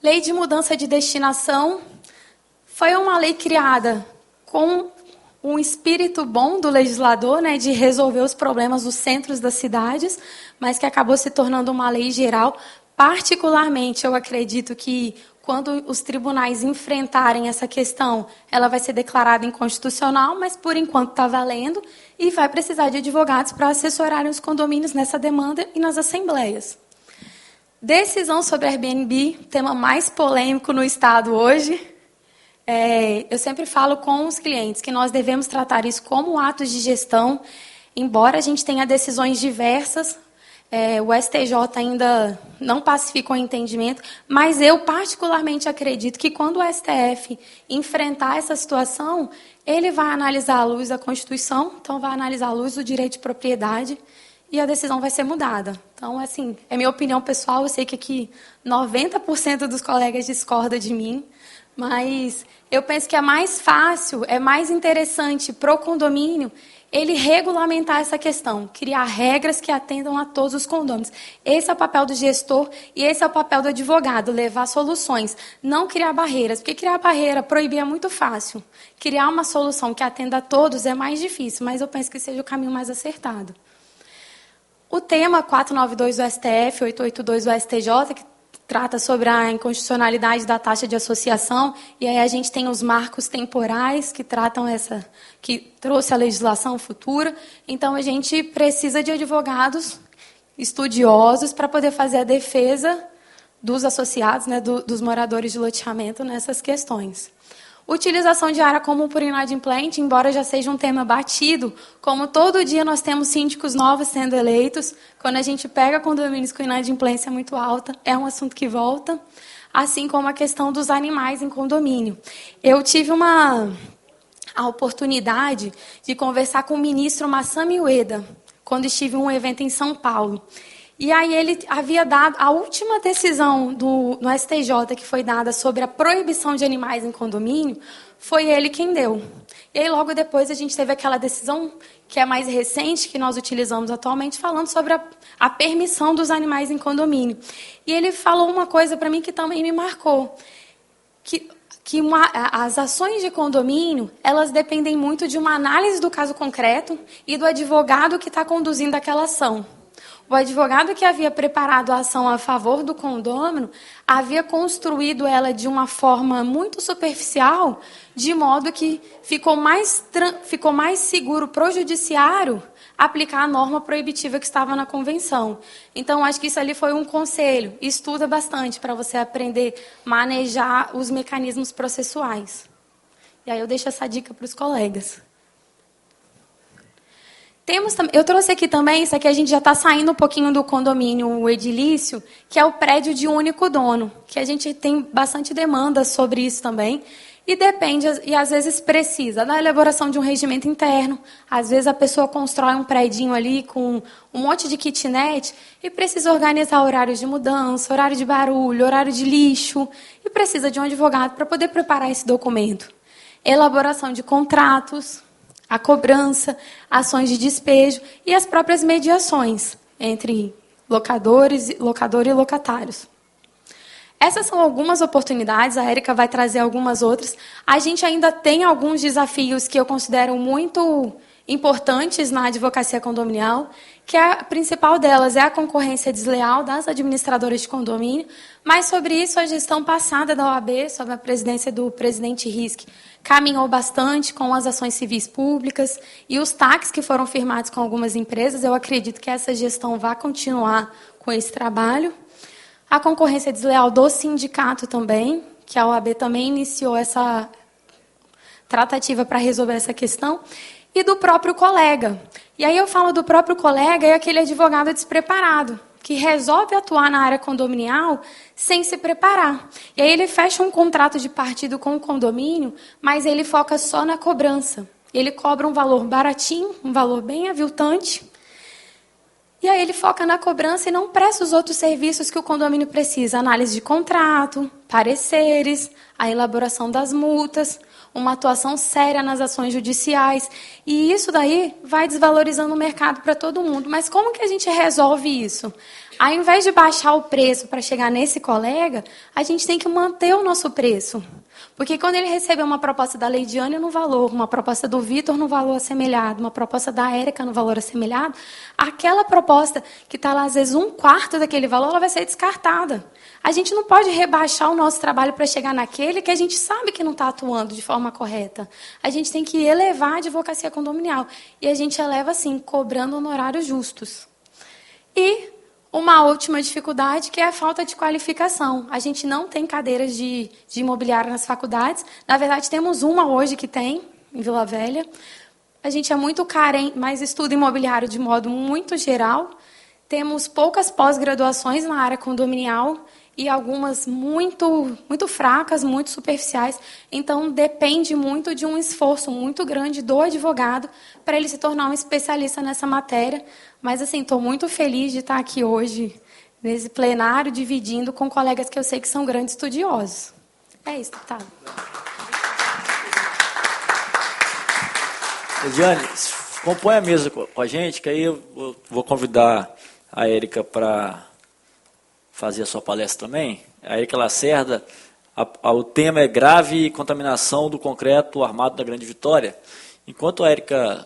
Lei de mudança de destinação foi uma lei criada com um espírito bom do legislador, né, de resolver os problemas dos centros das cidades, mas que acabou se tornando uma lei geral. Particularmente, eu acredito que, quando os tribunais enfrentarem essa questão, ela vai ser declarada inconstitucional, mas, por enquanto, está valendo e vai precisar de advogados para assessorarem os condomínios nessa demanda e nas assembleias. Decisão sobre Airbnb, tema mais polêmico no Estado hoje. Eu sempre falo com os clientes que nós devemos tratar isso como atos de gestão, embora a gente tenha decisões diversas. O STJ ainda não pacificou o entendimento, mas eu particularmente acredito que quando o STF enfrentar essa situação, ele vai analisar à luz da Constituição, então vai analisar à luz do direito de propriedade, e a decisão vai ser mudada. Então, assim, é minha opinião pessoal, eu sei que aqui 90% dos colegas discordam de mim, mas eu penso que é mais fácil, é mais interessante para o condomínio ele regulamentar essa questão, criar regras que atendam a todos os condôminos. Esse é o papel do gestor e esse é o papel do advogado, levar soluções, não criar barreiras, porque criar barreira, proibir é muito fácil. Criar uma solução que atenda a todos é mais difícil, mas eu penso que seja o caminho mais acertado. O tema 492 do STF, 882 do STJ, que trata sobre a inconstitucionalidade da taxa de associação, e aí a gente tem os marcos temporais que tratam que trouxe a legislação futura. Então, a gente precisa de advogados estudiosos para poder fazer a defesa dos associados, né, dos moradores de loteamento nessas questões. Utilização de área comum por inadimplente, embora já seja um tema batido, como todo dia nós temos síndicos novos sendo eleitos, quando a gente pega condomínios com inadimplência muito alta, é um assunto que volta, assim como a questão dos animais em condomínio. Eu tive a oportunidade de conversar com o ministro Massami Ueda, quando estive em um evento em São Paulo. E aí ele havia dado a última decisão no STJ que foi dada sobre a proibição de animais em condomínio, foi ele quem deu. E aí logo depois a gente teve aquela decisão que é mais recente, que nós utilizamos atualmente, falando sobre a permissão dos animais em condomínio. E ele falou uma coisa para mim que também me marcou, que as ações de condomínio, elas dependem muito de uma análise do caso concreto e do advogado que está conduzindo aquela ação. O advogado que havia preparado a ação a favor do condômino havia construído ela de uma forma muito superficial, de modo que ficou mais seguro para o judiciário aplicar a norma proibitiva que estava na convenção. Então, acho que isso ali foi um conselho. Estuda bastante para você aprender a manejar os mecanismos processuais. E aí eu deixo essa dica para os colegas. Eu trouxe aqui também, isso aqui a gente já está saindo um pouquinho do condomínio edilício, que é o prédio de único dono, que a gente tem bastante demanda sobre isso também, e depende, e às vezes precisa da elaboração de um regimento interno, às vezes a pessoa constrói um predinho ali com um monte de kitnet e precisa organizar horários de mudança, horário de barulho, horário de lixo, e precisa de um advogado para poder preparar esse documento. Elaboração de contratos, a cobrança, ações de despejo e as próprias mediações entre locador e locatários. Essas são algumas oportunidades, a Érica vai trazer algumas outras. A gente ainda tem alguns desafios que eu considero muito importantes na advocacia condominial, que a principal delas é a concorrência desleal das administradoras de condomínio, mas sobre isso a gestão passada da OAB, sob a presidência do presidente Risk, caminhou bastante com as ações civis públicas e os TACs que foram firmados com algumas empresas. Eu acredito que essa gestão vai continuar com esse trabalho. A concorrência desleal do sindicato também, que a OAB também iniciou essa tratativa para resolver essa questão, e do próprio colega. E aí eu falo do próprio colega e aquele advogado despreparado, que resolve atuar na área condominial sem se preparar. E aí ele fecha um contrato de partido com o condomínio, mas ele foca só na cobrança. Ele cobra um valor baratinho, um valor bem aviltante, e aí ele foca na cobrança e não presta os outros serviços que o condomínio precisa. Análise de contrato, pareceres, a elaboração das multas, uma atuação séria nas ações judiciais. E isso daí vai desvalorizando o mercado para todo mundo. Mas como que a gente resolve isso? Ao invés de baixar o preço para chegar nesse colega, a gente tem que manter o nosso preço. Porque quando ele recebeu uma proposta da Leidiane no valor, uma proposta do Vitor no valor assemelhado, uma proposta da Érica no valor assemelhado, aquela proposta que está lá, às vezes, 1/4 daquele valor, ela vai ser descartada. A gente não pode rebaixar o nosso trabalho para chegar naquele que a gente sabe que não está atuando de forma correta. A gente tem que elevar a advocacia condominial. E a gente eleva, assim, cobrando honorários justos. E uma última dificuldade, que é a falta de qualificação. A gente não tem cadeiras de imobiliário nas faculdades. Na verdade, temos uma hoje que tem, em Vila Velha. A gente é muito carente, mas estuda imobiliário de modo muito geral. Temos poucas pós-graduações na área condominial e algumas muito fracas, muito superficiais. Então, depende muito de um esforço muito grande do advogado para ele se tornar um especialista nessa matéria. Mas, assim, estou muito feliz de estar aqui hoje, nesse plenário, dividindo com colegas que eu sei que são grandes estudiosos. É isso, deputado. Ediane, compõe a mesa com a gente, que aí eu vou convidar a Érica para fazer a sua palestra também. A Érica Lacerda, o tema é grave contaminação do concreto armado da Grande Vitória. Enquanto a Érica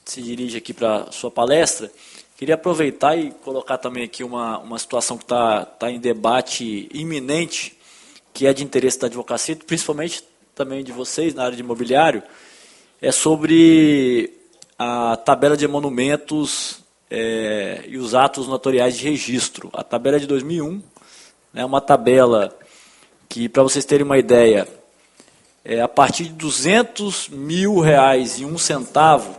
se dirige aqui para a sua palestra, queria aproveitar e colocar também aqui uma situação que está em debate iminente, que é de interesse da advocacia, principalmente também de vocês na área de imobiliário, é sobre a tabela de emolumentos e os atos notoriais de registro. A tabela é de 2001, é uma tabela que, para vocês terem uma ideia, a partir de R$200 mil e um centavo,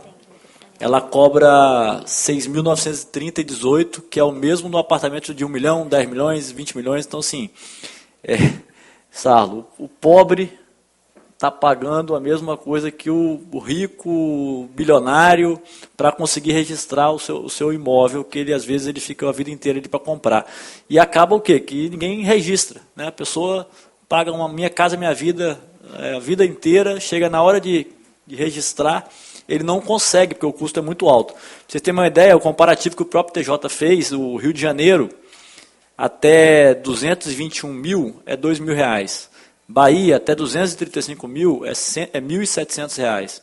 ela cobra 6.930,18, que é o mesmo no apartamento de 1 milhão, 10 milhões, 20 milhões. Então, assim, Sarlo, o pobre está pagando a mesma coisa que o rico bilionário para conseguir registrar o seu imóvel, que ele às vezes ele fica a vida inteira para comprar. E acaba o quê? Que ninguém registra, né? A pessoa paga uma Minha Casa Minha Vida a vida inteira, chega na hora de registrar, ele não consegue, porque o custo é muito alto. Pra vocês terem uma ideia, o comparativo que o próprio TJ fez, o Rio de Janeiro, até 221 mil é R$2 mil. Bahia, até 235 mil é R$1.700.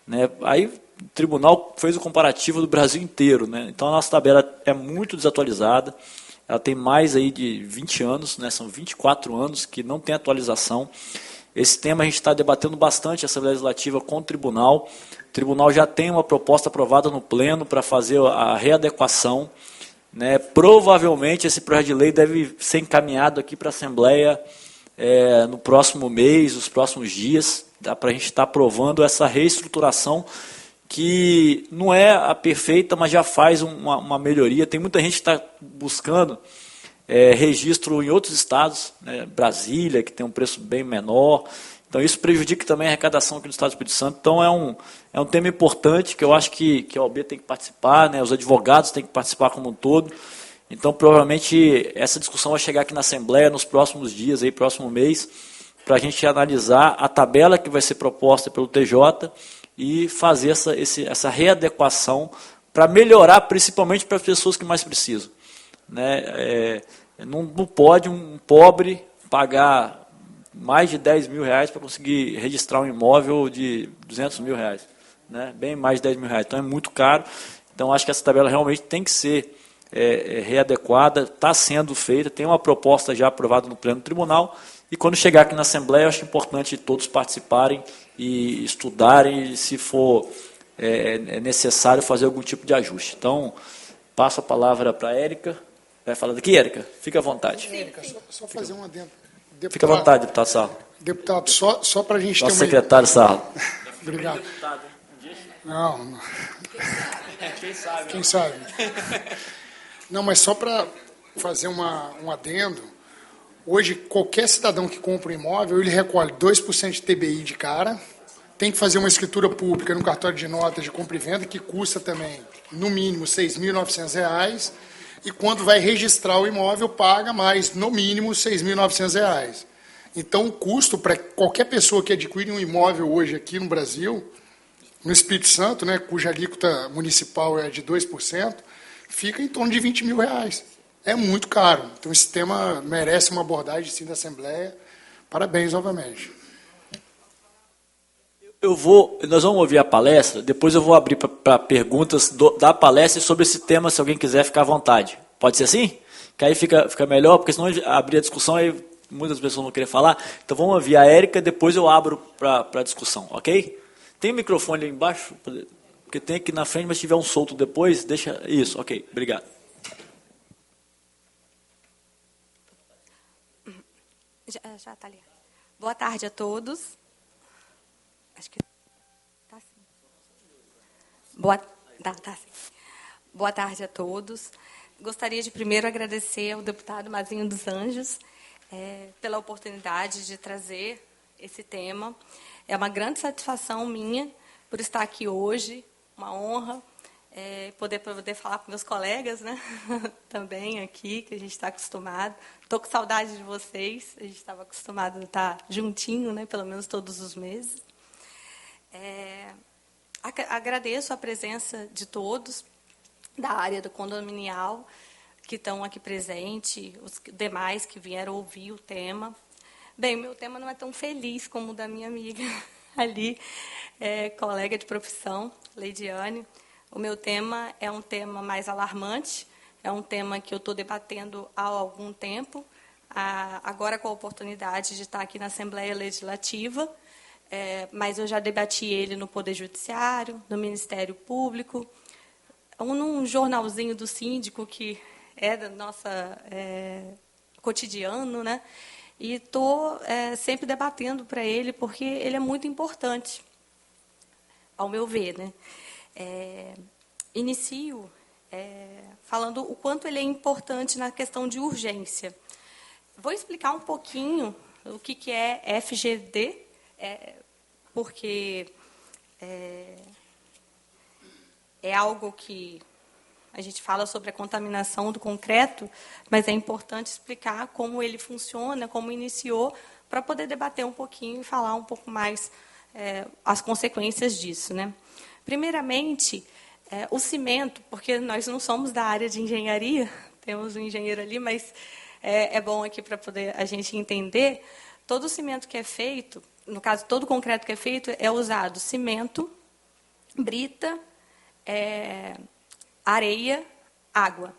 Né? Aí o tribunal fez o comparativo do Brasil inteiro. Né? Então a nossa tabela é muito desatualizada, ela tem mais aí de 20 anos, né? São 24 anos que não tem atualização. Esse tema a gente está debatendo bastante, a Assembleia Legislativa com o tribunal. O tribunal já tem uma proposta aprovada no pleno para fazer a readequação. Né? Provavelmente esse projeto de lei deve ser encaminhado aqui para a Assembleia no próximo mês, nos próximos dias, para a gente estar aprovando essa reestruturação que não é a perfeita, mas já faz uma melhoria. Tem muita gente que está buscando registro em outros estados, né? Brasília, que tem um preço bem menor. Então isso prejudica também a arrecadação aqui no estado do Espírito Santo. Então é um tema importante que eu acho que a OAB tem que participar, né? Os advogados têm que participar como um todo. Então provavelmente essa discussão vai chegar aqui na Assembleia nos próximos dias, aí, próximo mês, para a gente analisar a tabela que vai ser proposta pelo TJ e fazer essa readequação para melhorar principalmente para as pessoas que mais precisam. Né? Não pode um pobre pagar mais de R$10 mil para conseguir registrar um imóvel de R$200 mil, né? Bem mais de R$10 mil. Então é muito caro. Então acho que essa tabela realmente tem que ser readequada, está sendo feita, tem uma proposta já aprovada no pleno do tribunal, e quando chegar aqui na Assembleia, eu acho importante todos participarem e estudarem, e se for necessário fazer algum tipo de ajuste. Então, passo a palavra para a Érica. Vai falar daqui, Érica? Fica à vontade. Érica, só fazer um adendo. Fica à vontade, deputado Sarlo. Deputado, só para a gente Nosso ter uma... secretário Sarlo. Obrigado. Não. Quem sabe. Não, mas só para fazer um adendo, hoje qualquer cidadão que compra um imóvel, ele recolhe 2% de TBI de cara, tem que fazer uma escritura pública no cartório de notas de compra e venda, que custa também, no mínimo, R$ 6.900, e quando vai registrar o imóvel, paga mais, no mínimo, R$ 6.900. Então, o custo para qualquer pessoa que adquire um imóvel hoje aqui no Brasil, no Espírito Santo, né, cuja alíquota municipal é de 2%, fica em torno de R$20 mil. É muito caro. Então, esse tema merece uma abordagem, sim, da Assembleia. Parabéns, novamente. Nós vamos ouvir a palestra, depois eu vou abrir para perguntas da palestra sobre esse tema, se alguém quiser ficar à vontade. Pode ser assim? Que aí fica melhor, porque senão abrir a discussão, aí muitas pessoas vão querer falar. Então vamos ouvir a Érica, depois eu abro para a discussão, ok? Tem um microfone ali embaixo? Porque tem aqui na frente, mas se tiver um solto depois, deixa... Isso, ok, obrigado. Já está ali. Boa tarde a todos. Acho que tá assim. Tá assim. Boa tarde a todos. Gostaria de primeiro agradecer ao deputado Mazinho dos Anjos pela oportunidade de trazer esse tema. É uma grande satisfação minha por estar aqui hoje, uma honra poder falar com meus colegas, né? Também aqui, que a gente está acostumado. Estou com saudade de vocês, a gente estava acostumado a estar juntinho, né? Pelo menos todos os meses. Agradeço a presença de todos da área do condominial que estão aqui presentes, os demais que vieram ouvir o tema. Bem, meu tema não é tão feliz como o da minha amiga ali, colega de profissão, Leidiane. O meu tema é um tema mais alarmante, é um tema que eu estou debatendo há algum tempo, agora com a oportunidade de estar aqui na Assembleia Legislativa, mas eu já debati ele no Poder Judiciário, no Ministério Público, num jornalzinho do síndico, que é da nossa cotidiano, né? e estou sempre debatendo para ele, porque ele é muito importante, ao meu ver, né? Inicio falando o quanto ele é importante na questão de urgência. Vou explicar um pouquinho o que é FGD, porque é algo que a gente fala sobre a contaminação do concreto, mas é importante explicar como ele funciona, como iniciou, para poder debater um pouquinho e falar um pouco mais as consequências disso, né? Primeiramente, o cimento, porque nós não somos da área de engenharia, temos um engenheiro ali, mas é bom aqui para poder a gente entender, todo o cimento que é feito, no caso, todo o concreto que é feito, é usado cimento, brita, areia, água.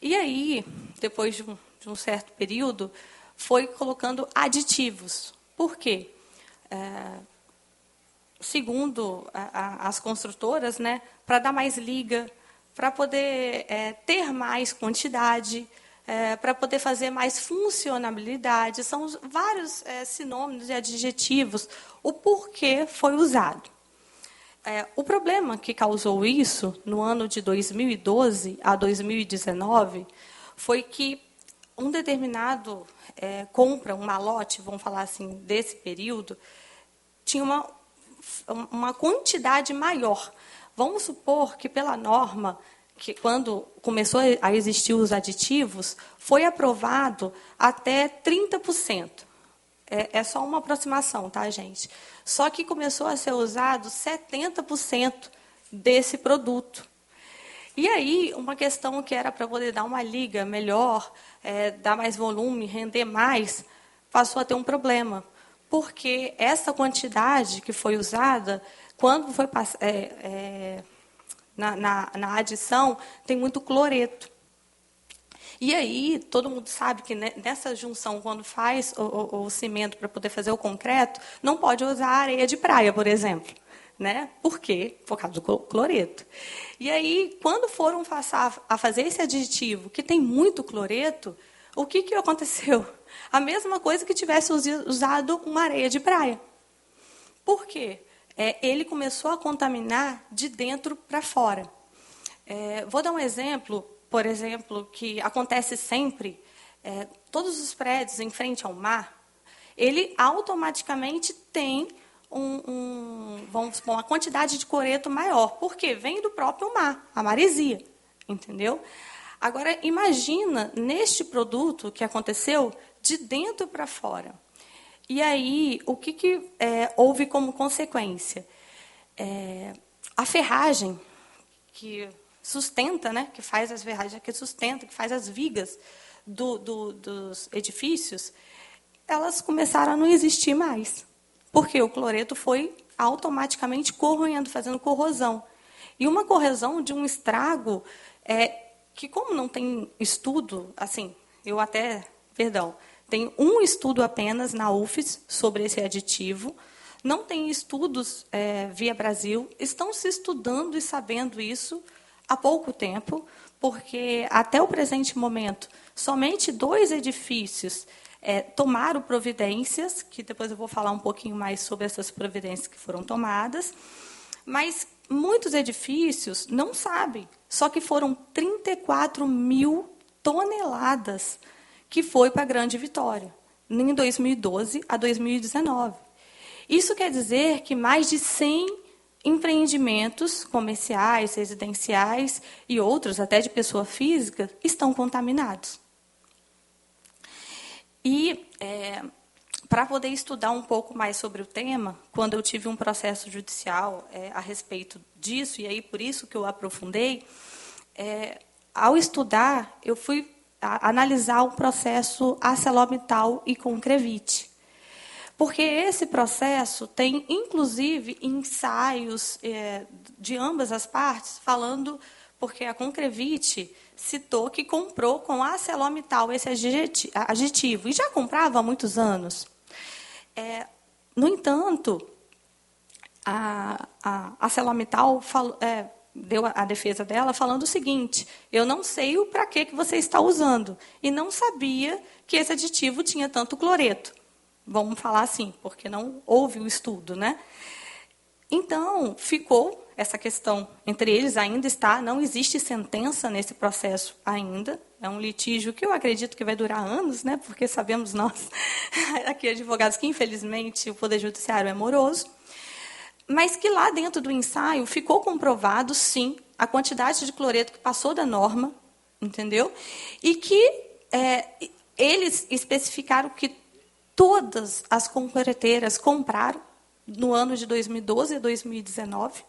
E aí, depois de um certo período, foi colocando aditivos. Por quê? Segundo as construtoras, né, para dar mais liga, para poder ter mais quantidade, para poder fazer mais funcionalidade. São vários sinônimos e adjetivos, o porquê foi usado. O problema que causou isso, no ano de 2012 a 2019, foi que um determinado compra, um malote, vamos falar assim, desse período, tinha uma quantidade maior. Vamos supor que, pela norma, que quando começou a existir os aditivos, foi aprovado até 30%. É só uma aproximação, tá, gente? Só que começou a ser usado 70% desse produto. E aí, uma questão que era para poder dar uma liga melhor, dar mais volume, render mais, passou a ter um problema. Porque essa quantidade que foi usada, quando foi na adição, tem muito cloreto. E aí, todo mundo sabe que nessa junção, quando faz o cimento para poder fazer o concreto, não pode usar areia de praia, por exemplo. Né? Por quê? Por causa do cloreto. E aí, quando foram passar a fazer esse aditivo, que tem muito cloreto, o que aconteceu? A mesma coisa que tivesse usado uma areia de praia. Por quê? Ele começou a contaminar de dentro para fora. Vou dar um exemplo, por exemplo, que acontece sempre, todos os prédios em frente ao mar, ele automaticamente tem vamos supor, uma quantidade de cloreto maior. Por quê? Vem do próprio mar, a maresia, entendeu? Agora, imagina, neste produto que aconteceu, de dentro para fora. E aí, o que houve como consequência? A ferragem que sustenta, né, que faz as ferragens, que sustenta, que faz as vigas dos edifícios, elas começaram a não existir mais. Porque o cloreto foi automaticamente corroendo, fazendo corrosão. E uma corrosão de um estrago que, como não tem estudo, assim, tem um estudo apenas na UFES sobre esse aditivo, não tem estudos via Brasil, estão se estudando e sabendo isso há pouco tempo, porque até o presente momento, somente 2 edifícios tomaram providências, que depois eu vou falar um pouquinho mais sobre essas providências que foram tomadas, mas muitos edifícios não sabem, só que foram 34 mil toneladas que foi para a Grande Vitória, em 2012 a 2019. Isso quer dizer que mais de 100 empreendimentos comerciais, residenciais e outros, até de pessoa física, estão contaminados. E, para poder estudar um pouco mais sobre o tema, quando eu tive um processo judicial a respeito disso, e aí por isso que eu aprofundei, ao estudar, eu fui analisar o processo ArcelorMittal e Concrevit. Porque esse processo tem, inclusive, ensaios de ambas as partes, falando, porque a Concrevit citou que comprou com a ArcelorMittal esse aditivo, e já comprava há muitos anos. No entanto, a ArcelorMittal deu a defesa dela falando o seguinte: eu não sei o para que você está usando, e não sabia que esse aditivo tinha tanto cloreto. Vamos falar assim, porque não houve o estudo, né? Então, ficou essa questão entre eles, ainda está, não existe sentença nesse processo ainda. É um litígio que eu acredito que vai durar anos, né? Porque sabemos nós, aqui advogados, que infelizmente o Poder Judiciário é moroso. Mas que lá dentro do ensaio ficou comprovado, sim, a quantidade de cloreto que passou da norma, entendeu? E que eles especificaram que todas as concreteiras compraram no ano de 2012 e 2019.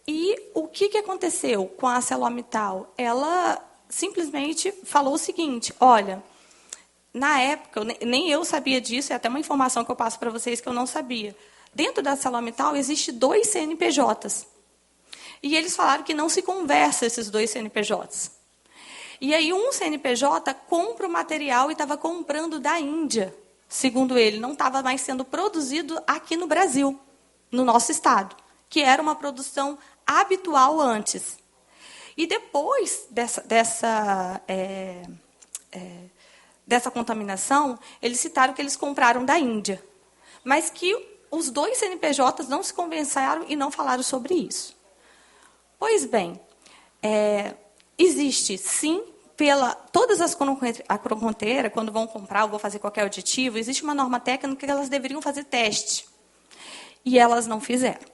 E o que aconteceu com a ArcelorMittal? Ela simplesmente falou o seguinte: olha, na época, nem eu sabia disso, é até uma informação que eu passo para vocês que eu não sabia. Dentro da ArcelorMittal existe 2 CNPJs. E eles falaram que não se conversa esses 2 CNPJs. E aí um CNPJ compra o material e estava comprando da Índia. Segundo ele, não estava mais sendo produzido aqui no Brasil, no nosso estado, que era uma produção habitual antes. E depois dessa contaminação, eles citaram que eles compraram da Índia, mas que os 2 CNPJs não se conversaram e não falaram sobre isso. Pois bem, existe, sim, todas as agroconteiras, quando vão comprar ou vão fazer qualquer aditivo, existe uma norma técnica que elas deveriam fazer teste. E elas não fizeram.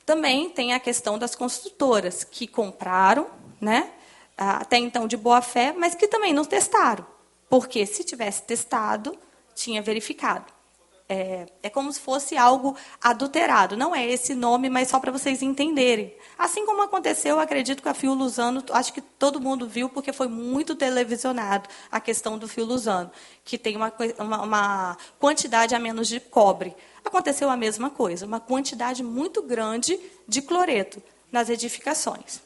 Também tem a questão das construtoras, que compraram, né, até então de boa fé, mas que também não testaram. Porque se tivesse testado, tinha verificado. É como se fosse algo adulterado. Não é esse nome, mas só para vocês entenderem. Assim como aconteceu, acredito, com a Fio Luzano, acho que todo mundo viu, porque foi muito televisionado a questão do Fio Luzano, que tem uma quantidade a menos de cobre. Aconteceu a mesma coisa, uma quantidade muito grande de cloreto nas edificações.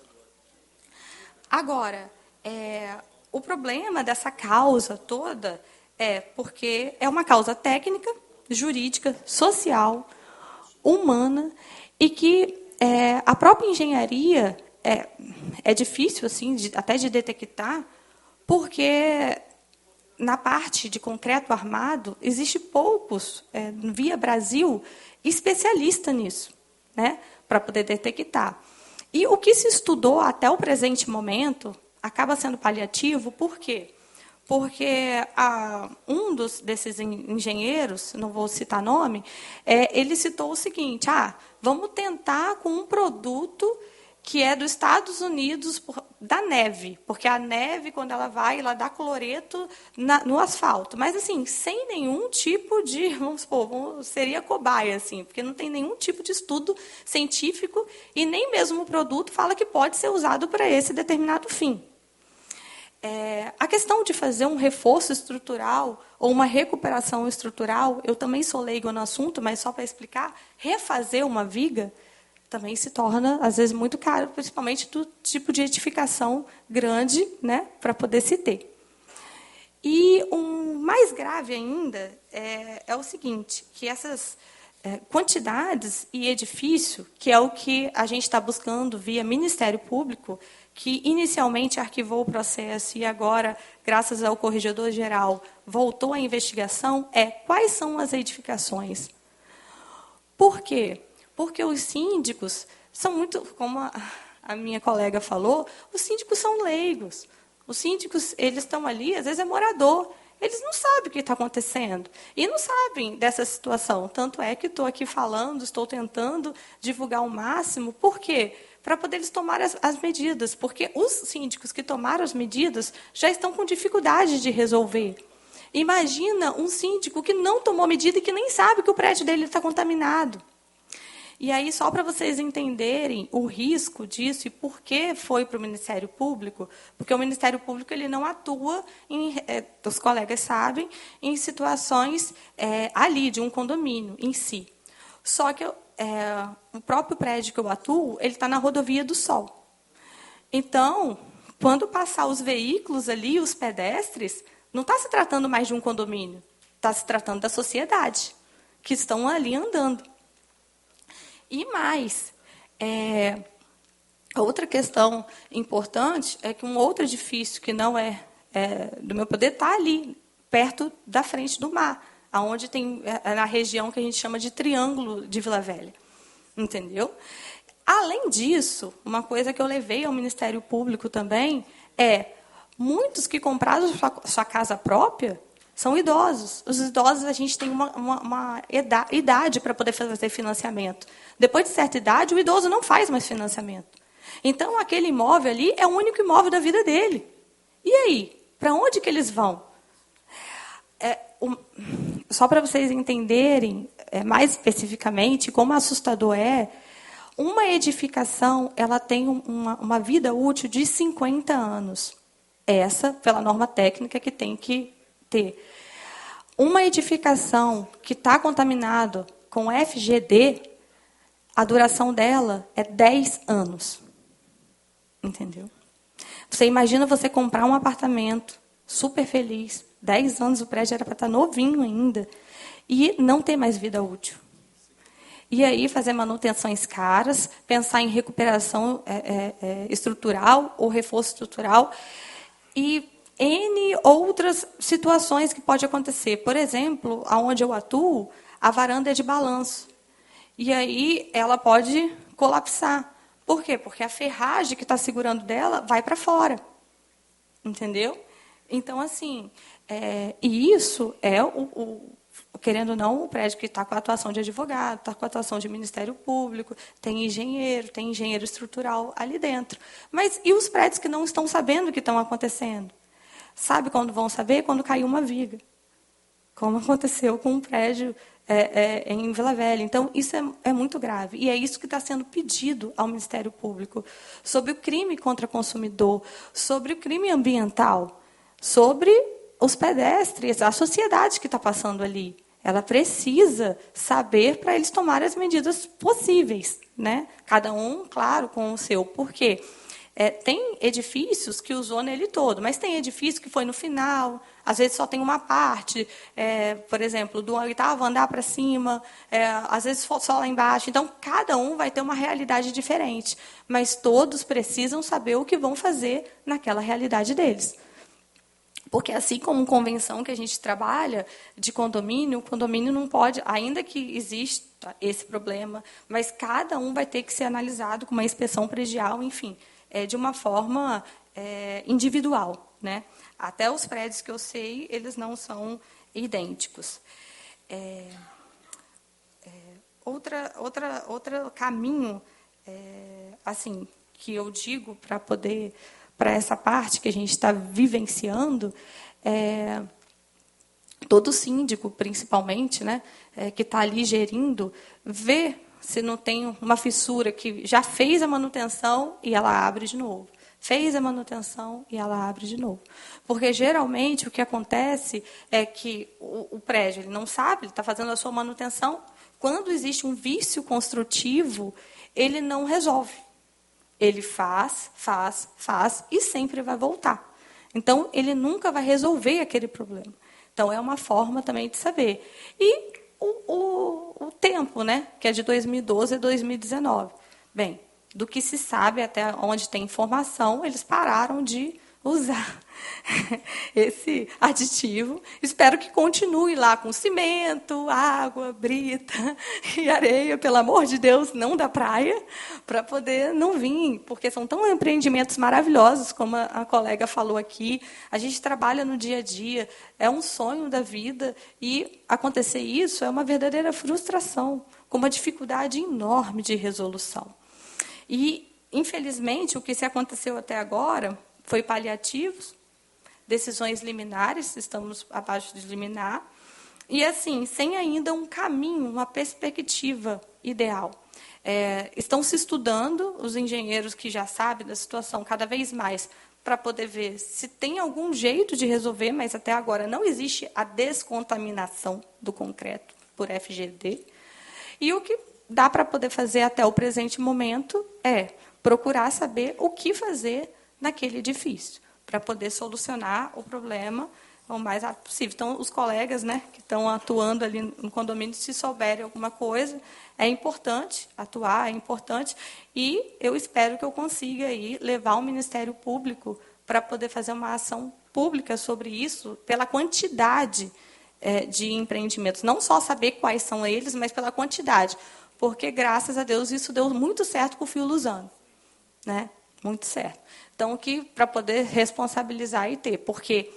Agora, o problema dessa causa toda é porque é uma causa técnica, jurídica, social, humana, e que a própria engenharia é difícil assim, até de detectar, porque na parte de concreto armado, existe poucos, via Brasil, especialistas nisso, né, para poder detectar. E o que se estudou até o presente momento acaba sendo paliativo, por quê? Porque um desses engenheiros, não vou citar nome, ele citou o seguinte: vamos tentar com um produto que é dos Estados Unidos, da neve, porque a neve, quando ela vai, ela dá cloreto no asfalto, mas assim, sem nenhum tipo de, vamos supor, seria cobaia, assim, porque não tem nenhum tipo de estudo científico e nem mesmo o produto fala que pode ser usado para esse determinado fim. A questão de fazer um reforço estrutural ou uma recuperação estrutural, eu também sou leigo no assunto, mas só para explicar, refazer uma viga também se torna, às vezes, muito caro, principalmente do tipo de edificação grande, né, para poder se ter. E um mais grave ainda é o seguinte, que essas quantidades e edifício, que é o que a gente está buscando via Ministério Público, que inicialmente arquivou o processo e agora, graças ao Corregedor-Geral, voltou à investigação, quais são as edificações. Por quê? Porque os síndicos são muito, como a minha colega falou, os síndicos são leigos. Os síndicos, eles estão ali, às vezes é morador, eles não sabem o que está acontecendo e não sabem dessa situação. Tanto é que estou aqui falando, estou tentando divulgar o máximo. Por quê? Para poder eles tomarem as medidas, porque os síndicos que tomaram as medidas já estão com dificuldade de resolver. Imagina um síndico que não tomou medida e que nem sabe que o prédio dele está contaminado. E aí, só para vocês entenderem o risco disso e por que foi para o Ministério Público, porque o Ministério Público ele não atua, os colegas sabem, em situações ali, de um condomínio em si. Só que o próprio prédio que eu atuo, ele está na Rodovia do Sol. Então, quando passar os veículos ali, os pedestres, não está se tratando mais de um condomínio, está se tratando da sociedade, que estão ali andando. E mais, A outra questão importante é que um outro edifício que não é do meu poder está ali, perto da frente do mar, aonde tem na região que a gente chama de Triângulo de Vila Velha. Entendeu? Além disso, uma coisa que eu levei ao Ministério Público também é muitos que compraram sua casa própria são idosos. Os idosos, a gente tem uma idade para poder fazer financiamento. Depois de certa idade, o idoso não faz mais financiamento. Então, aquele imóvel ali é o único imóvel da vida dele. E aí? Para onde que eles vão? Só para vocês entenderem mais especificamente como assustador uma edificação ela tem uma vida útil de 50 anos. Essa, pela norma técnica, que tem que ter. Uma edificação que está contaminada com FGD, a duração dela é 10 anos. Entendeu? Você imagina você comprar um apartamento super feliz, 10 anos, o prédio era para estar novinho ainda, e não ter mais vida útil. E aí fazer manutenções caras, pensar em recuperação estrutural ou reforço estrutural, e N outras situações que pode acontecer. Por exemplo, onde eu atuo, a varanda é de balanço. E aí ela pode colapsar. Por quê? Porque a ferragem que está segurando dela vai para fora. Entendeu? Então, assim, e isso é querendo ou não, o prédio que está com a atuação de advogado, está com a atuação de Ministério Público, tem engenheiro estrutural ali dentro. Mas e os prédios que não estão sabendo o que estão acontecendo? Sabe quando vão saber? Quando caiu uma viga. Como aconteceu com um prédio em Vila Velha. Então, isso é muito grave. E é isso que está sendo pedido ao Ministério Público, sobre o crime contra o consumidor, sobre o crime ambiental, sobre os pedestres, a sociedade que está passando ali. Ela precisa saber para eles tomarem as medidas possíveis, né? Cada um, claro, com o seu. Por quê? Tem edifícios que usou nele todo, mas tem edifício que foi no final, às vezes só tem uma parte, por exemplo, do 8º andar para cima, às vezes só lá embaixo. Então, cada um vai ter uma realidade diferente, mas todos precisam saber o que vão fazer naquela realidade deles. Porque, assim como convenção que a gente trabalha de condomínio, o condomínio não pode, ainda que exista esse problema, mas cada um vai ter que ser analisado com uma inspeção predial, enfim, de uma forma individual, né? Até os prédios que eu sei, eles não são idênticos. Outro caminho, assim, que eu digo para essa parte que a gente está vivenciando, todo síndico, principalmente, né, que está ali gerindo, vê se não tem uma fissura que já fez a manutenção e ela abre de novo. Fez a manutenção e ela abre de novo. Porque, geralmente, o que acontece é que o prédio ele não sabe, ele está fazendo a sua manutenção. Quando existe um vício construtivo, ele não resolve. Ele faz e sempre vai voltar. Então, ele nunca vai resolver aquele problema. Então, é uma forma também de saber. E o tempo, né, que é de 2012 a 2019. Bem, do que se sabe, até onde tem informação, eles pararam de usar esse aditivo. Espero que continue lá com cimento, água, brita e areia, pelo amor de Deus, não da praia, para poder não vir, porque são tão empreendimentos maravilhosos, como a colega falou aqui. A gente trabalha no dia a dia, é um sonho da vida, e acontecer isso é uma verdadeira frustração, com uma dificuldade enorme de resolução. E, infelizmente, o que se aconteceu até agora foi paliativos, decisões liminares, estamos abaixo de liminar, e, assim, sem ainda um caminho, uma perspectiva ideal. Estão se estudando, os engenheiros que já sabem da situação cada vez mais, para poder ver se tem algum jeito de resolver, mas até agora não existe a descontaminação do concreto por FGD. E o que dá para poder fazer até o presente momento é procurar saber o que fazer naquele edifício, para poder solucionar o problema o mais rápido possível. Então, os colegas, né, que estão atuando ali no condomínio, se souberem alguma coisa, é importante atuar, é importante, e eu espero que eu consiga aí levar o Ministério Público para poder fazer uma ação pública sobre isso, pela quantidade de empreendimentos. Não só saber quais são eles, mas pela quantidade. Porque, graças a Deus, isso deu muito certo com o Fio Luzano. Né? Muito certo. Então, para poder responsabilizar e ter, porque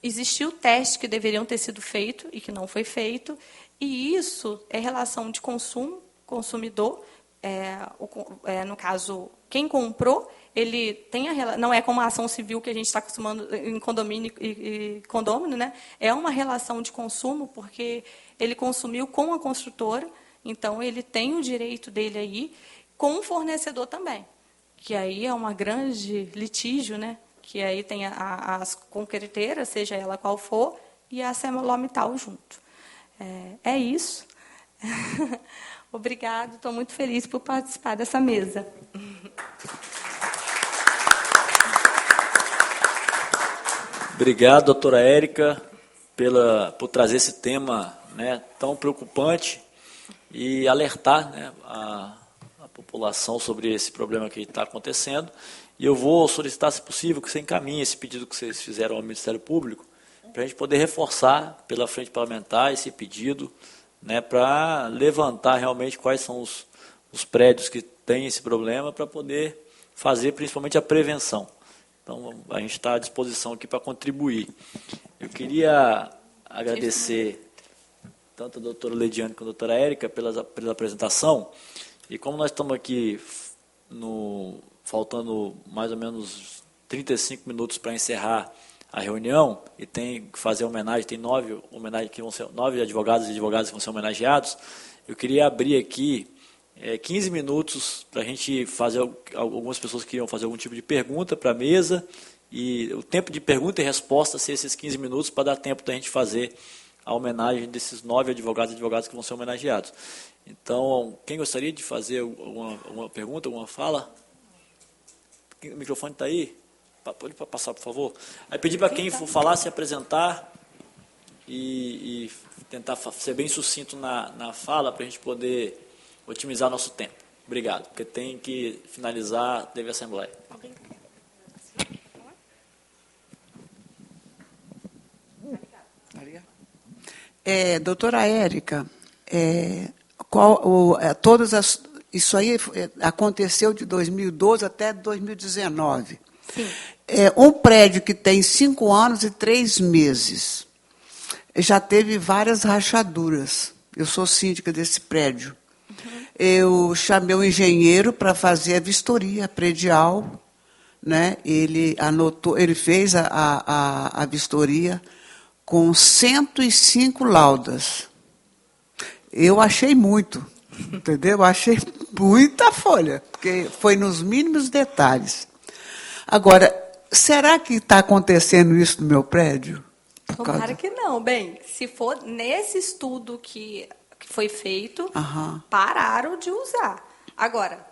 existiu teste que deveriam ter sido feito e que não foi feito, e isso é relação de consumo, consumidor, no caso, quem comprou, ele tem não é como a ação civil que a gente está acostumando em condomínio e condômino, né? É uma relação de consumo, porque ele consumiu com a construtora, então ele tem o direito dele aí, com o fornecedor também, que aí é uma grande litígio, né? Que aí tem as concreteiras, seja ela qual for, e a ArcelorMittal junto. É isso. Obrigada, estou muito feliz por participar dessa mesa. Obrigado, doutora Érica, por trazer esse tema, né, tão preocupante e alertar, né, a população sobre esse problema que está acontecendo. E eu vou solicitar, se possível, que você encaminhe esse pedido que vocês fizeram ao Ministério Público, para a gente poder reforçar pela frente parlamentar esse pedido, né, para levantar realmente quais são os prédios que têm esse problema, para poder fazer principalmente a prevenção. Então, a gente está à disposição aqui para contribuir. Eu queria agradecer tanto a doutora Lediane quanto a doutora Érica pela apresentação. E como nós estamos aqui faltando mais ou menos 35 minutos para encerrar a reunião, e tem que fazer homenagem, tem 9 advogados e advogadas que vão ser homenageados, eu queria abrir aqui 15 minutos para a gente fazer, algumas pessoas queriam fazer algum tipo de pergunta para a mesa, e o tempo de pergunta e resposta ser esses 15 minutos para dar tempo da gente fazer a homenagem desses 9 advogados e advogadas que vão ser homenageados. Então, quem gostaria de fazer alguma pergunta, alguma fala? O microfone está aí? Pode passar, por favor. Aí pedir para quem for falar, se apresentar e tentar ser bem sucinto na fala, para a gente poder otimizar nosso tempo. Obrigado, porque tem que finalizar, teve a Assembleia. Doutora Érica, isso aí aconteceu de 2012 até 2019. Sim. Um prédio que tem 5 anos e 3 meses já teve várias rachaduras. Eu sou síndica desse prédio. Eu chamei o engenheiro para fazer a vistoria predial, né? Ele fez a vistoria com 105 laudas. Eu achei muito, entendeu? Eu achei muita folha, porque foi nos mínimos detalhes. Agora, será que está acontecendo isso no meu prédio? Tomara que não. Bem, se for nesse estudo que foi feito, pararam de usar. Agora,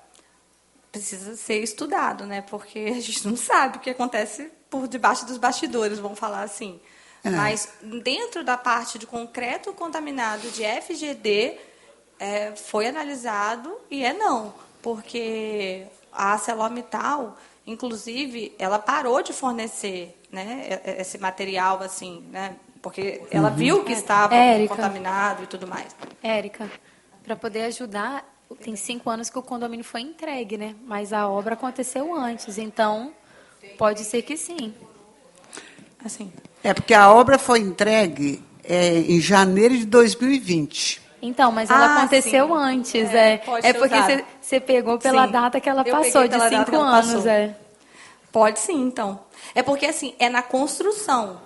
precisa ser estudado, né? Porque a gente não sabe o que acontece por debaixo dos bastidores, vamos falar assim. Mas dentro da parte de concreto contaminado de FGD, foi analisado e não. Porque a ArcelorMittal, inclusive, ela parou de fornecer, né, esse material, assim, né? Porque ela viu que estava contaminado e tudo mais. Érica, para poder ajudar, tem 5 anos que o condomínio foi entregue, né? Mas a obra aconteceu antes, então pode ser que sim. Assim. Porque a obra foi entregue em janeiro de 2020. Então, mas ela aconteceu antes. Porque você pegou pela data que ela passou, de 5 anos. Pode sim, então. É porque, assim, é na construção.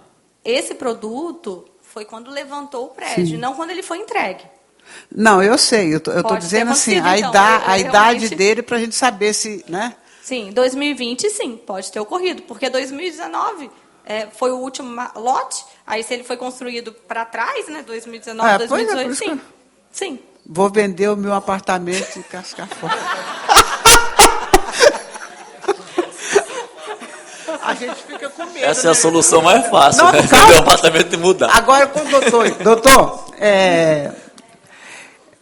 Esse produto foi quando levantou o prédio, não quando ele foi entregue. Não, eu sei. Eu estou dizendo assim, a idade dele para a gente saber se, né? Sim, 2020, sim, pode ter ocorrido. Porque 2019 foi o último lote. Aí, se ele foi construído para trás, né? 2019, 2018, sim. Sim. Vou vender o meu apartamento e cascar fora. A gente fica com medo. Essa é a solução mais fácil, Não, né? calma. Vender o apartamento e mudar. Agora, com o doutor,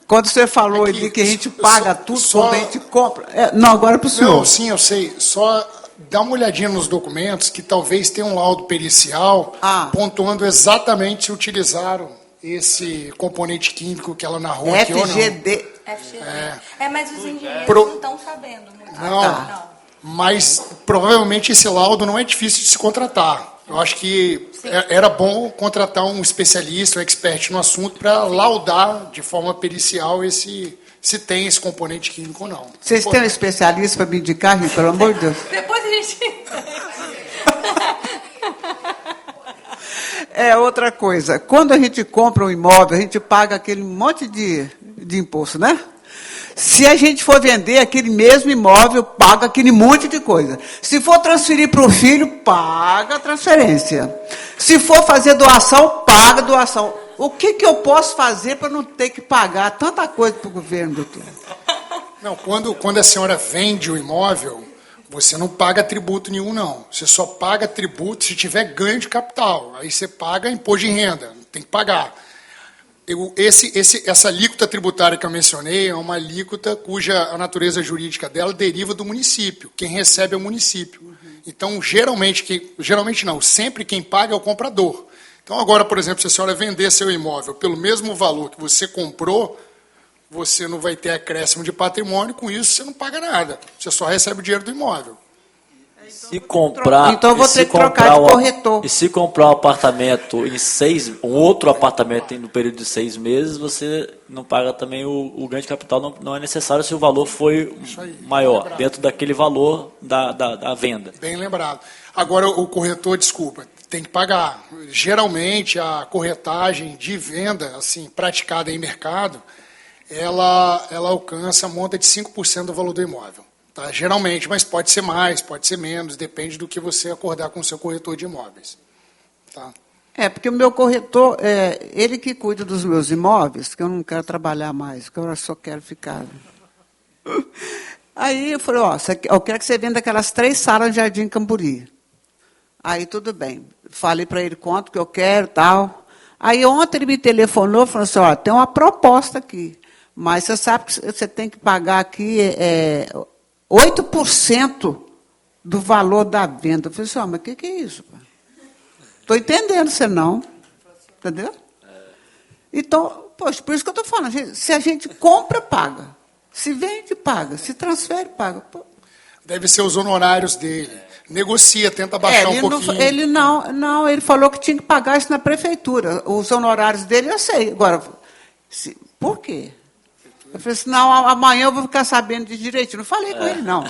quando você falou ali que a gente paga tudo quando a gente compra... não, agora para o senhor. Não, sim, eu sei. Só dá uma olhadinha nos documentos que talvez tenha um laudo pericial pontuando exatamente se utilizaram esse componente químico que ela narrou aqui ou não. FGD. Mas os engenheiros não estão sabendo muito. Não, mas provavelmente esse laudo não é difícil de se contratar. Eu acho que era bom contratar um especialista, um expert no assunto, para laudar de forma pericial se tem esse componente químico ou não. Vocês têm um especialista para me indicar, Rio, pelo amor de Deus? Depois a gente... Outra coisa. Quando a gente compra um imóvel, a gente paga aquele monte de imposto, né? Se a gente for vender aquele mesmo imóvel, paga aquele monte de coisa. Se for transferir para o filho, paga a transferência. Se for fazer doação, paga a doação. O que eu posso fazer para não ter que pagar tanta coisa para o governo, doutor? Não, quando a senhora vende o imóvel, você não paga tributo nenhum, não. Você só paga tributo se tiver ganho de capital. Aí você paga imposto de renda, tem que pagar. Essa alíquota tributária que eu mencionei é uma alíquota cuja a natureza jurídica dela deriva do município. Quem recebe é o município. Então, geralmente não, sempre quem paga é o comprador. Então, agora, por exemplo, se a senhora vender seu imóvel pelo mesmo valor que você comprou, você não vai ter acréscimo de patrimônio, com isso você não paga nada. Você só recebe o dinheiro do imóvel. Se comprar, então eu vou ter que trocar de corretor. E se comprar um apartamento um outro apartamento no período de 6 meses, você não paga também o ganho de capital, não é necessário se o valor foi maior, dentro daquele valor da venda. Bem lembrado. Agora, o corretor, desculpa, tem que pagar. Geralmente, a corretagem de venda, assim, praticada em mercado, ela alcança a monta de 5% do valor do imóvel. Tá? Geralmente, mas pode ser mais, pode ser menos, depende do que você acordar com o seu corretor de imóveis. Tá? Porque o meu corretor, ele que cuida dos meus imóveis, que eu não quero trabalhar mais, que eu só quero ficar. Aí eu falei, eu quero que você venda aquelas 3 salas de Jardim Camburi. Aí tudo bem. Falei para ele quanto que eu quero, tal. Aí ontem ele me telefonou e falou assim, tem uma proposta aqui, mas você sabe que você tem que pagar aqui 8% do valor da venda. Eu falei assim, mas o que é isso? Estou entendendo você não. Entendeu? Então, poxa, por isso que eu estou falando. Se a gente compra, paga. Se vende, paga. Se transfere, paga. Deve ser os honorários dele. Negocia, tenta baixar um pouquinho. Ele falou que tinha que pagar isso na prefeitura. Os honorários dele eu sei. Agora, por quê? Eu falei assim, não, amanhã eu vou ficar sabendo de direitinho. Não falei com ele, não.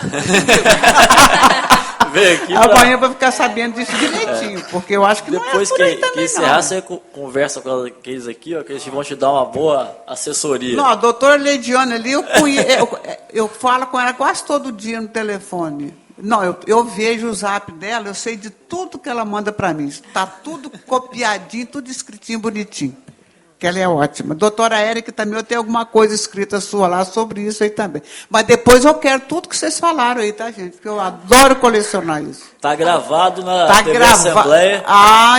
Amanhã eu vou ficar sabendo disso direitinho, porque eu acho que depois não é por aí também, que encerrar, você conversa com aqueles aqui, que eles vão te dar uma boa assessoria. Não, a doutora Leidiane ali, eu falo com ela quase todo dia no telefone. Não, eu vejo o zap dela, eu sei de tudo que ela manda para mim. Está tudo copiadinho, tudo escritinho, bonitinho. Que ela é ótima. Doutora Érica também, eu tenho alguma coisa escrita sua lá sobre isso aí também. Mas depois eu quero tudo que vocês falaram aí, tá, gente? Porque eu adoro colecionar isso. Está gravado na TV Assembleia.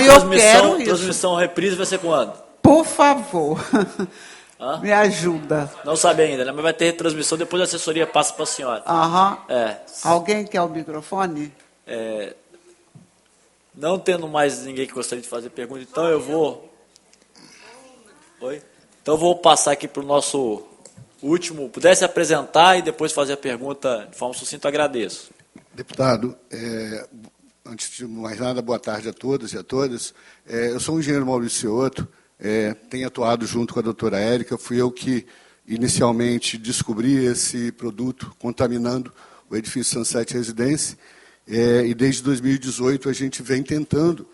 Eu quero isso. Transmissão reprise vai ser quando? Por favor. Me ajuda. Não sabe ainda, né? Mas vai ter transmissão, depois a assessoria passa para a senhora. Alguém quer o microfone? Não tendo mais ninguém que gostaria de fazer pergunta, então eu vou... Oi? Então eu vou passar aqui para o nosso último, pudesse apresentar e depois fazer a pergunta de forma sucinta, agradeço. Deputado, antes de mais nada, boa tarde a todos e a todas. Eu sou o engenheiro Maurício Cioto, tenho atuado junto com a doutora Érica, fui eu que inicialmente descobri esse produto contaminando o edifício Sunset Residência, e desde 2018 a gente vem tentando,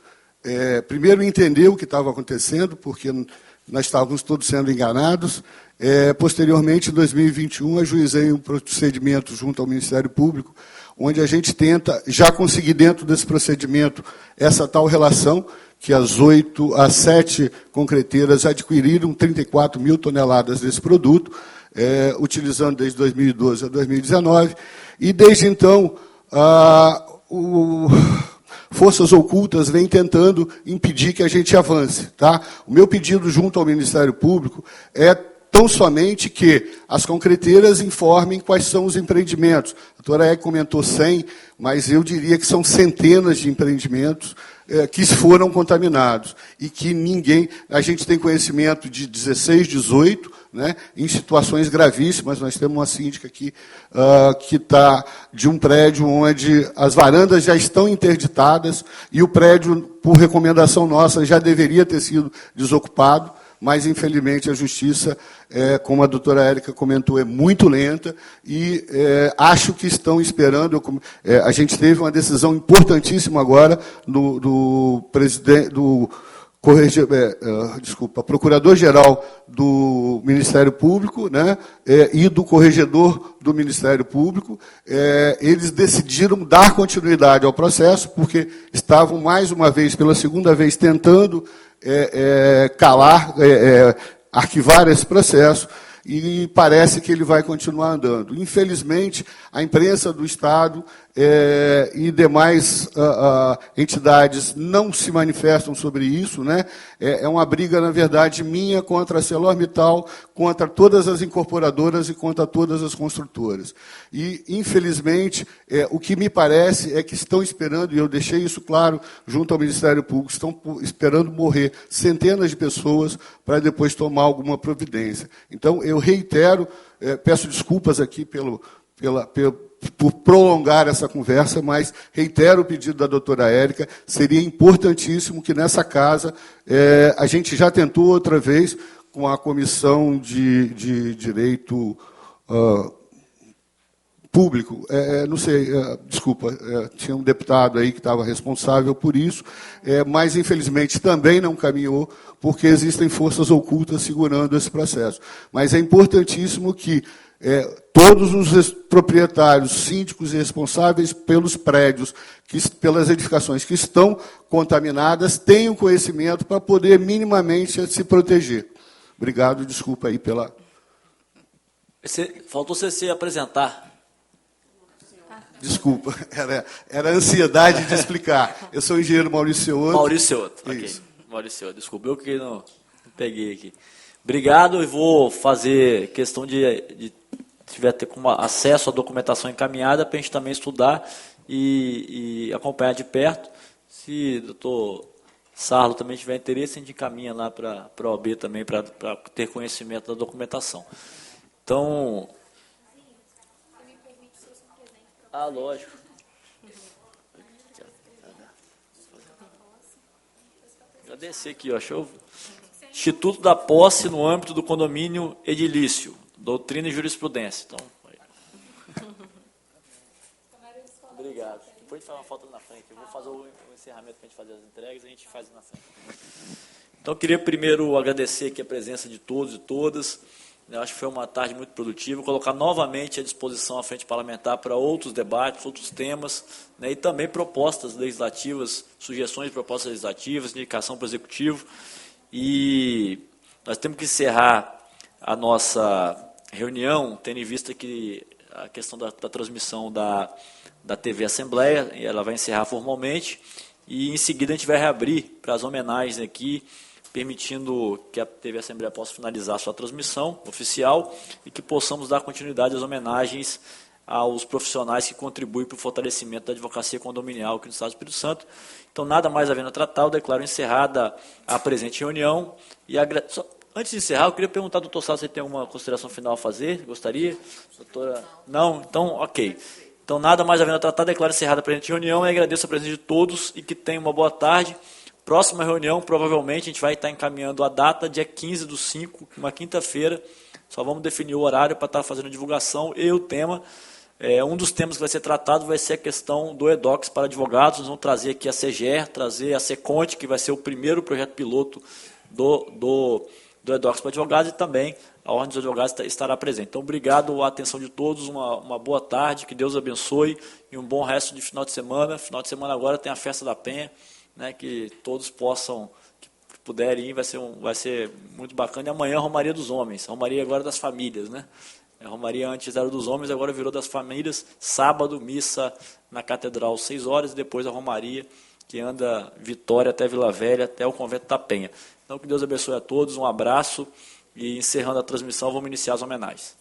primeiro entender o que estava acontecendo, porque nós estávamos todos sendo enganados. Posteriormente, em 2021, ajuizei um procedimento junto ao Ministério Público, onde a gente tenta já conseguir dentro desse procedimento essa tal relação, que as 7 concreteiras adquiriram 34 mil toneladas desse produto, utilizando desde 2012 a 2019, e desde então forças ocultas vêm tentando impedir que a gente avance. Tá? O meu pedido junto ao Ministério Público é tão somente que as concreteiras informem quais são os empreendimentos. A doutora Egg comentou 100, mas eu diria que são centenas de empreendimentos que foram contaminados e que ninguém... A gente tem conhecimento de 16, 18, né, em situações gravíssimas. Nós temos uma síndica aqui que está de um prédio onde as varandas já estão interditadas e o prédio, por recomendação nossa, já deveria ter sido desocupado, mas, infelizmente, a justiça, como a doutora Érica comentou, é muito lenta e acho que estão esperando. A gente teve uma decisão importantíssima agora do presidente, procurador-geral do Ministério Público, né, e do corregedor do Ministério Público. Eles decidiram dar continuidade ao processo, porque estavam, mais uma vez, pela segunda vez, tentando arquivar esse processo, e parece que ele vai continuar andando. Infelizmente, a imprensa do Estado e demais entidades não se manifestam sobre isso, né? É uma briga, na verdade, minha contra a ArcelorMittal, contra todas as incorporadoras e contra todas as construtoras. E, infelizmente, o que me parece é que estão esperando, e eu deixei isso claro junto ao Ministério Público, estão esperando morrer centenas de pessoas para depois tomar alguma providência. Então, eu reitero, peço desculpas aqui por prolongar essa conversa, mas reitero o pedido da doutora Érica. Seria importantíssimo que, nessa casa, a gente já tentou outra vez, com a Comissão de Direito Público, não sei, desculpa, tinha um deputado aí que estava responsável por isso, mas, infelizmente, também não caminhou, porque existem forças ocultas segurando esse processo. Mas é importantíssimo que todos os proprietários, síndicos e responsáveis pelos prédios, pelas edificações que estão contaminadas, tenham conhecimento para poder minimamente se proteger. Obrigado, desculpa aí pela... Faltou você se apresentar. Desculpa, era a ansiedade de explicar. Eu sou o engenheiro Maurício Cioto. Maurício Cioto, ok. Maurício Cioto, desculpa, eu que não peguei aqui. Obrigado, e vou fazer questão de tiver ter como acesso à documentação encaminhada para a gente também estudar e acompanhar de perto. Se o doutor Sarlo também tiver interesse, a gente encaminha lá para a OAB também, para ter conhecimento da documentação. Então... lógico. Agradecer aqui, ó, show. Instituto da Posse no âmbito do condomínio edilício, doutrina e jurisprudência. Então, obrigado. Depois a gente faz uma foto na frente. Eu vou fazer o encerramento para a gente fazer as entregas e a gente faz na frente. Então, eu queria primeiro agradecer aqui a presença de todos e todas. Eu acho que foi uma tarde muito produtiva. Colocar novamente à disposição a frente parlamentar para outros debates, outros temas, né, e também propostas legislativas, sugestões de propostas legislativas, indicação para o Executivo. E nós temos que encerrar a nossa reunião, tendo em vista que a questão da transmissão da TV Assembleia, ela vai encerrar formalmente, e em seguida a gente vai reabrir para as homenagens aqui, permitindo que a TV Assembleia possa finalizar sua transmissão oficial e que possamos dar continuidade às homenagens aos profissionais que contribuem para o fortalecimento da advocacia condominial aqui no Estado do Espírito Santo. Então, nada mais havendo a tratar, eu declaro encerrada a presente reunião. E antes de encerrar, eu queria perguntar ao doutor Sá se ele tem alguma consideração final a fazer. Gostaria? Doutora? Não? Então, ok. Então, nada mais havendo a tratar, declaro encerrada a presente reunião e agradeço a presença de todos e que tenham uma boa tarde. Próxima reunião, provavelmente, a gente vai estar encaminhando a data, dia 15/5, uma quinta-feira. Só vamos definir o horário para estar fazendo a divulgação e o tema. Um dos temas que vai ser tratado vai ser a questão do EDOCS para advogados. Nós vamos trazer aqui a CGER, trazer a SECONT, que vai ser o primeiro projeto piloto do EDOCS para advogados, e também a Ordem dos Advogados estará presente. Então, obrigado à atenção de todos, uma boa tarde, que Deus abençoe e um bom resto de final de semana. Final de semana agora tem a Festa da Penha, né, que todos possam, que puderem ir, vai ser muito bacana. E amanhã a Romaria dos Homens, a Romaria agora das famílias, né? A Romaria antes era dos homens, agora virou das famílias. Sábado, missa na Catedral, 6 horas, e depois a Romaria que anda Vitória até Vila Velha, até o Convento da Penha. Então, que Deus abençoe a todos, um abraço, e encerrando a transmissão, vamos iniciar as homenagens.